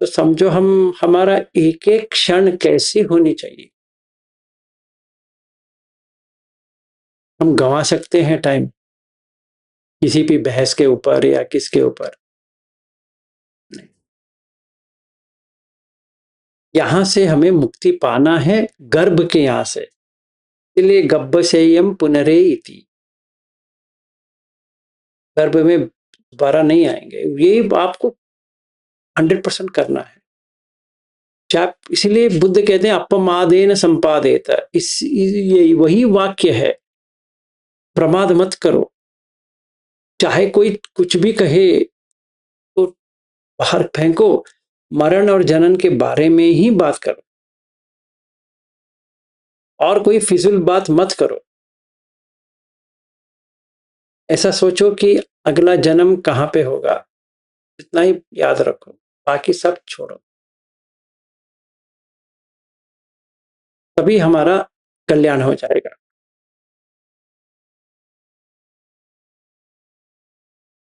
तो समझो हम हमारा एक एक क्षण कैसी होनी चाहिए। हम गंवा सकते हैं टाइम किसी भी बहस के ऊपर या किसके ऊपर? नहीं। यहां से हमें मुक्ति पाना है, गर्भ के यहां से। इसलिए गब्बशय्यम पुनरे इति, गर्भ में दोबारा नहीं आएंगे, ये आपको 100% करना है। इसीलिए बुद्ध कहते हैं अपमादेन संपादेत, इस ये वही वाक्य है, प्रमाद मत करो। चाहे कोई कुछ भी कहे तो बाहर फेंको, मरण और जनन के बारे में ही बात करो, और कोई फिजूल बात मत करो। ऐसा सोचो कि अगला जन्म कहां पे होगा, इतना ही याद रखो, बाकी सब छोड़ो, तभी हमारा कल्याण हो जाएगा।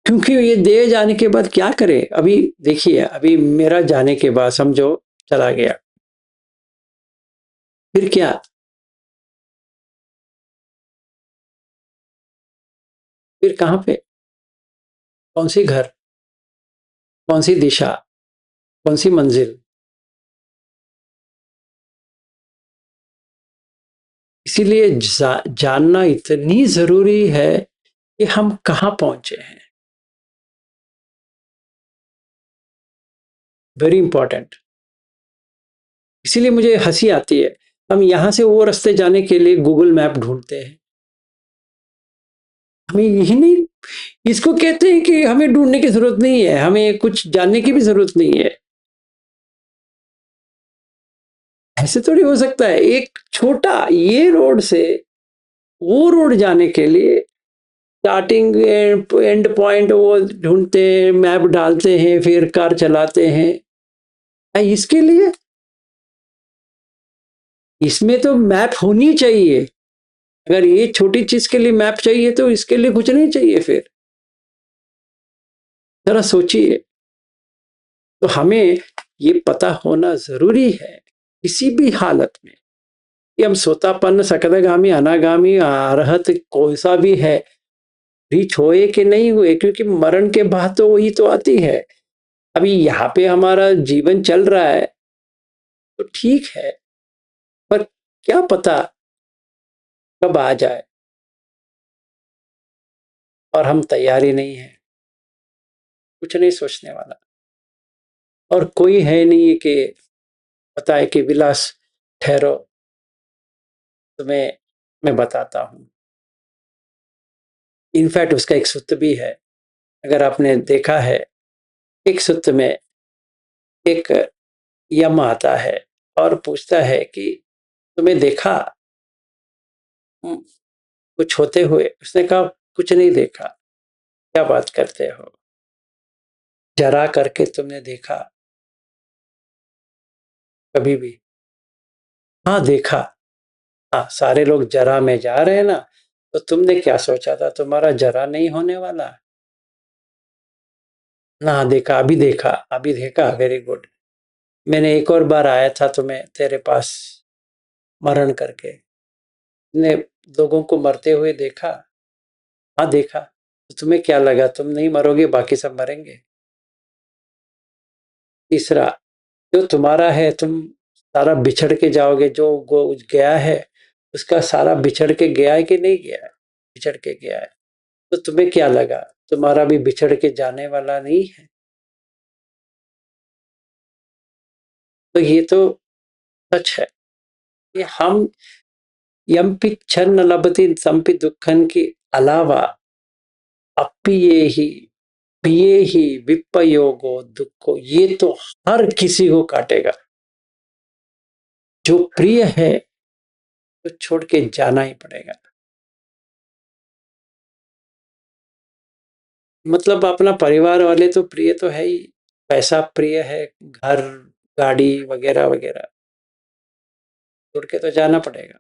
क्योंकि ये दे जाने के बाद क्या करे? अभी देखिए, अभी मेरा जाने के बाद समझो चला गया, फिर क्या? फिर कहां पे? कौन सी घर, कौन सी दिशा, कौन सी मंजिल? इसीलिए जानना इतनी जरूरी है कि हम कहां पहुंचे हैं। Very important. इसीलिए मुझे हंसी आती है, हम यहां से वो रास्ते जाने के लिए गूगल मैप ढूंढते हैं, हमें यही नहीं, इसको कहते हैं कि हमें ढूंढने की जरूरत नहीं है, हमें कुछ जानने की भी जरूरत नहीं है। ऐसे थोड़ी हो सकता है। एक छोटा ये रोड से वो रोड जाने के लिए स्टार्टिंग एंड पॉइंट वो ढूंढते हैं, मैप डालते हैं, फिर कार चलाते हैं। इसके लिए इसमें तो मैप होनी चाहिए। अगर ये छोटी चीज के लिए मैप चाहिए तो इसके लिए कुछ नहीं चाहिए। फिर जरा सोचिए। तो हमें ये पता होना जरूरी है किसी भी हालत में कि हम सोतापन्न, सकदगामी, अनागामी, अरहत कौन सा भी है, रीच हुए कि नहीं हुए, क्योंकि मरण के बाद तो वही तो आती है। अभी यहाँ पे हमारा जीवन चल रहा है तो ठीक है, पर क्या पता कब आ जाए, और हम तैयारी नहीं है, कुछ नहीं सोचने वाला। और कोई है नहीं कि बताए कि विलास ठहरो, तुम्हें मैं बताता हूं। इनफैक्ट उसका एक सूत्र भी है, अगर आपने देखा है, एक सूत्र में एक यम आता है और पूछता है कि तुम्हें देखा कुछ होते हुए? उसने कहा कुछ नहीं देखा। क्या बात करते हो? जरा करके तुमने देखा कभी भी? हाँ देखा। हाँ, सारे लोग जरा में जा रहे हैं ना, तो तुमने क्या सोचा था तुम्हारा जरा नहीं होने वाला? ना देखा, अभी देखा, अभी देखा, वेरी गुड। मैंने एक और बार आया था तुम्हें तेरे पास मरण करके, ने लोगों को मरते हुए देखा? हाँ देखा। तो तुम्हें क्या लगा तुम नहीं मरोगे, बाकी सब मरेंगे? तीसरा, जो तुम्हारा है तुम सारा बिछड़ के जाओगे, जो गया है उसका सारा बिछड़ के गया है कि नहीं गया है? बिछड़ के गया है। तो तुम्हें क्या लगा तुम्हारा भी बिछड़ के जाने वाला नहीं है? तो ये तो सच है। ये हम यम्पि छन्न लभते संपि दुखन के अलावा अप्पिये ही पिये ही विपयोगो दुखो, ये तो हर किसी को काटेगा। जो प्रिय है तो छोड़ के जाना ही पड़ेगा। मतलब अपना परिवार वाले तो प्रिय तो है ही, पैसा प्रिय है, घर गाड़ी वगैरह वगैरह, छोड़ के तो जाना पड़ेगा।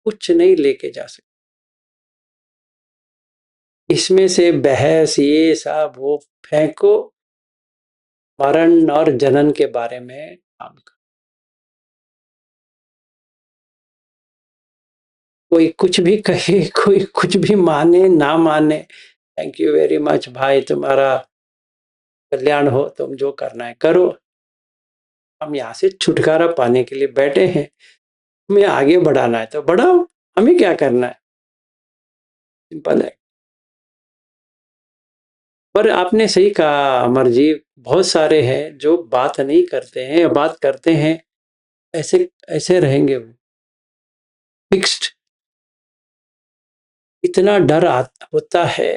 कुछ नहीं लेके जा सकते। इसमें से बहस ये सब वो फेंको, मरण और जनन के बारे में काम करो। कोई कुछ भी कहे, कोई कुछ भी माने ना माने, थैंक यू वेरी मच भाई, तुम्हारा कल्याण हो, तुम जो करना है करो। हम यहाँ से छुटकारा पाने के लिए बैठे हैं, तुम्हें आगे बढ़ाना है तो बढ़ाओ, हमें क्या करना है, सिंपल है। पर आपने सही कहा अमर जी, बहुत सारे हैं जो बात नहीं करते हैं, बात करते हैं, ऐसे ऐसे रहेंगे वो फिक्स्ड। इतना डर होता है।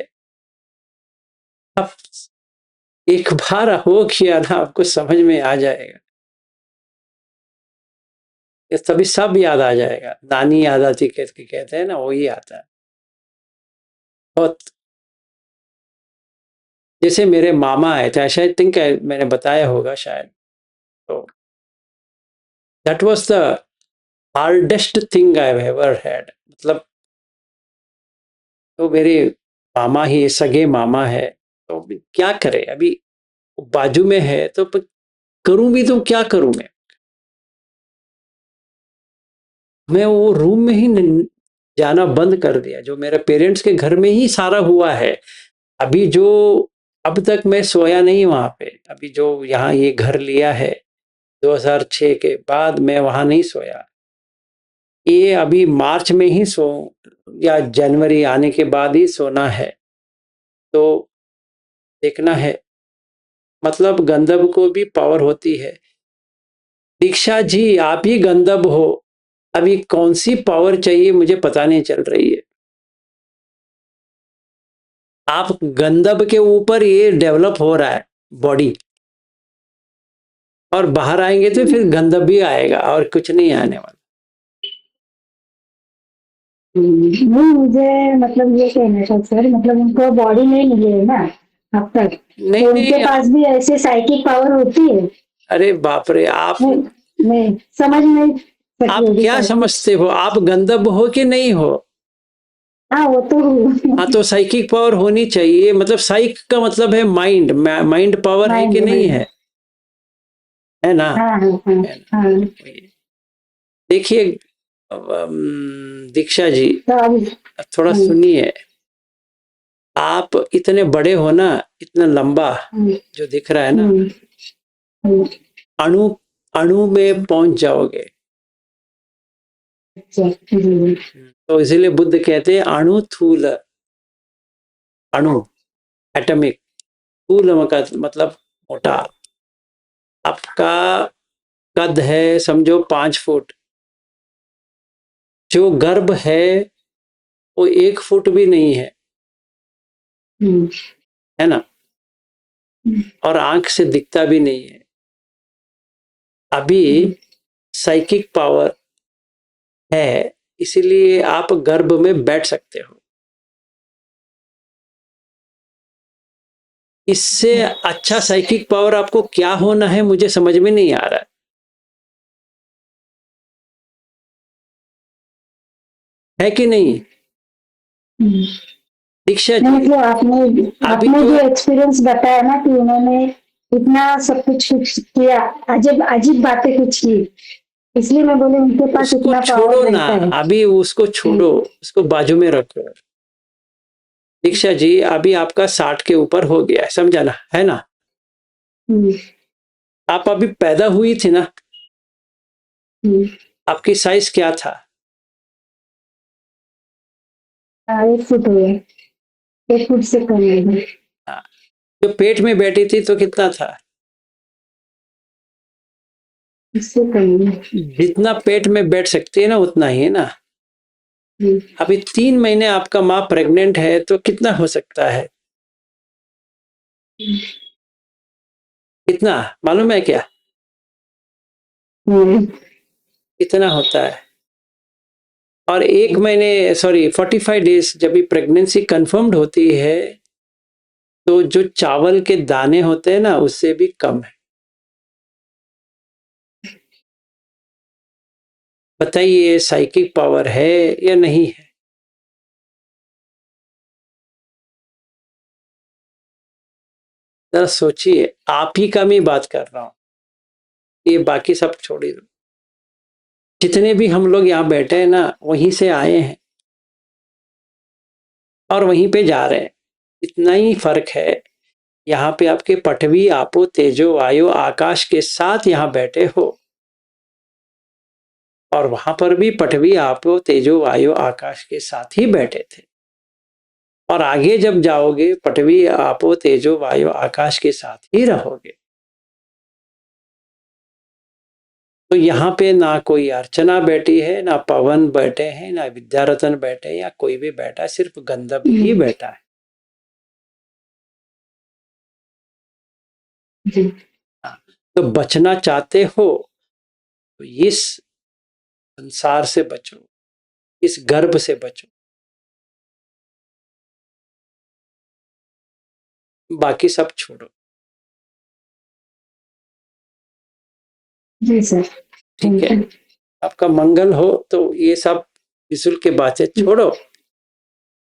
अब एक बार हो किया ना, आपको समझ में आ जाएगा, तभी सब याद आ जाएगा। नानी याद आती कहते हैं ना, वही आता है। बहुत जैसे मेरे मामा आए थे, शायद थिंक मैंने बताया होगा शायद, तो that was the hardest thing I ever had. मतलब तो मेरे मामा ही सगे मामा है, तो क्या करे, अभी बाजू में है तो करूं भी तो क्या करूं मैं वो रूम में ही जाना बंद कर दिया, जो मेरे पेरेंट्स के घर में ही सारा हुआ है। अभी जो अब तक मैं सोया नहीं वहां पे, अभी जो यहाँ ये घर लिया है 2006 के बाद, मैं वहां नहीं सोया। ये अभी मार्च में ही सो या जनवरी आने के बाद ही सोना है। तो देखना है, मतलब गंधर्व को भी पावर होती है। दीक्षा जी आप ही गंधर्व हो, अभी कौन सी पावर चाहिए मुझे पता नहीं चल रही है। आप गंधर्व के ऊपर ये डेवलप हो रहा है बॉडी, और बाहर आएंगे तो फिर गंधर्व भी आएगा और कुछ नहीं आने वाला। नहीं मुझे मतलब ये कहना था सर, मतलब उनको बॉडी नहीं मिली है ना अब तक, नहीं तो नहीं उनके पास भी ऐसे साइकिक पावर होती है? अरे बाप रे, आप नहीं समझ नहीं सकती आप होगी क्या शायद। समझते हो, आप गंधर्व हो कि नहीं हो? हाँ वो तो हाँ तो साइकिक पावर होनी चाहिए, मतलब साइक का मतलब है माइंड, माइंड पावर है कि नहीं है? है ना? हाँ हाँ हाँ है ना? हाँ। देखिए दीक्षा जी, तो अब थोड़ा सुनिए। आप इतने बड़े हो ना, इतना लंबा जो दिख रहा है ना, अणु अणु में पहुंच जाओगे। तो इसीलिए बुद्ध कहते हैं अणु थूल, अणु एटॉमिक, थूल का मतलब मोटा। आपका कद है समझो 5 फुट, जो गर्भ है वो 1 फुट भी नहीं है, है ना? और आंख से दिखता भी नहीं है। अभी साइकिक पावर है, इसीलिए आप गर्भ में बैठ सकते हो। इससे अच्छा साइकिक पावर आपको क्या होना है मुझे समझ में नहीं आ रहा है कि नहीं हम्म। दीक्षा नहीं, जी? मतलब आपने जो एक्सपीरियंस बताया ना कि उन्होंने इतना सब कुछ किया, अजीब अजीब बातें कुछ की, इसलिए मैं बोली उनके पास उसको इतना छोड़ो पावर ना, रहता है। अभी उसको छोड़ो, उसको बाजू में रखो। दीक्षा जी, अभी आपका 60 के ऊपर हो गया है, समझा ना, है ना? हम्म, आप अभी पैदा हुई थी ना, हम्म। आपकी साइज क्या था? 1 फुट हुए, 1 फुट से कम है। हाँ, जो पेट में बैठी थी तो कितना था? इससे कम है। जितना पेट में बैठ सकती है ना उतना ही है ना। हम्म, अभी 3 महीने आपका माँ प्रेग्नेंट है तो कितना हो सकता है? कितना मालूम है क्या? हम्म, कितना होता है? और 1 महीने, सॉरी 45 डेज जब भी प्रेगनेंसी कंफर्म्ड होती है तो जो चावल के दाने होते हैं ना उससे भी कम है। बताइए साइकिक पावर है या नहीं है? जरा सोचिए, आप ही का मैं बात कर रहा हूं, ये बाकी सब छोड़ ही दो। जितने भी हम लोग यहाँ बैठे हैं ना वहीं से आए हैं और वहीं पे जा रहे हैं, इतना ही फर्क है। यहाँ पे आपके पृथ्वी आपो तेजो वायु आकाश के साथ यहाँ बैठे हो और वहां पर भी पृथ्वी आपो तेजो वायु आकाश के साथ ही बैठे थे। और आगे जब जाओगे पृथ्वी आपो तेजो वायु आकाश के साथ ही रहोगे। तो यहाँ पे ना कोई अर्चना बैठी है, ना पवन बैठे हैं, ना विद्यारतन बैठे हैं, या कोई भी बैठा है, सिर्फ गंधर्व ही बैठा है। जी। तो बचना चाहते हो तो इस संसार से बचो, इस गर्भ से बचो, बाकी सब छोड़ो। जी सर। ठीक है, आपका मंगल हो। तो ये सब फिजूल के बातें छोड़ो।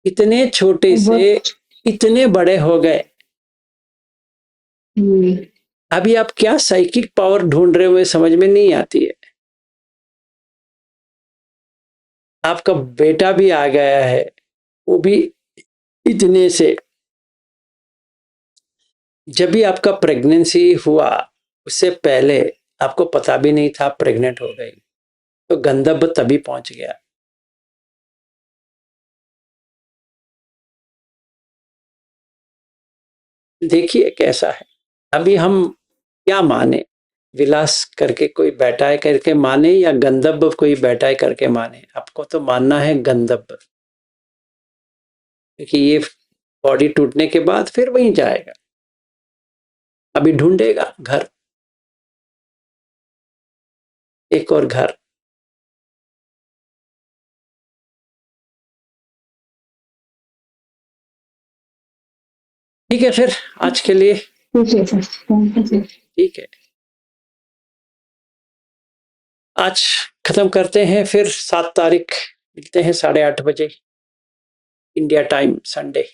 इतने छोटे से बहुत। इतने बड़े हो गए, हम्म, अभी आप क्या साइकिक पावर ढूंढ रहे हुए समझ में नहीं आती है। आपका बेटा भी आ गया है, वो भी इतने से। जब भी आपका प्रेगनेंसी हुआ उससे पहले आपको पता भी नहीं था प्रेग्नेंट हो गई, तो गंधर्व तभी पहुंच गया। देखिए कैसा है। अभी हम क्या माने, विलास करके कोई बैठा है करके माने या गंधर्व कोई बैठा है करके माने? आपको तो मानना है गंधर्व, क्योंकि ये बॉडी टूटने के बाद फिर वहीं जाएगा, अभी ढूंढेगा घर, एक और घर। ठीक है, फिर आज के लिए ठीक है सर, थैंक यू सर। ठीक है, आज खत्म करते हैं। फिर 7 तारीख मिलते हैं 8:30 बजे इंडिया टाइम, संडे।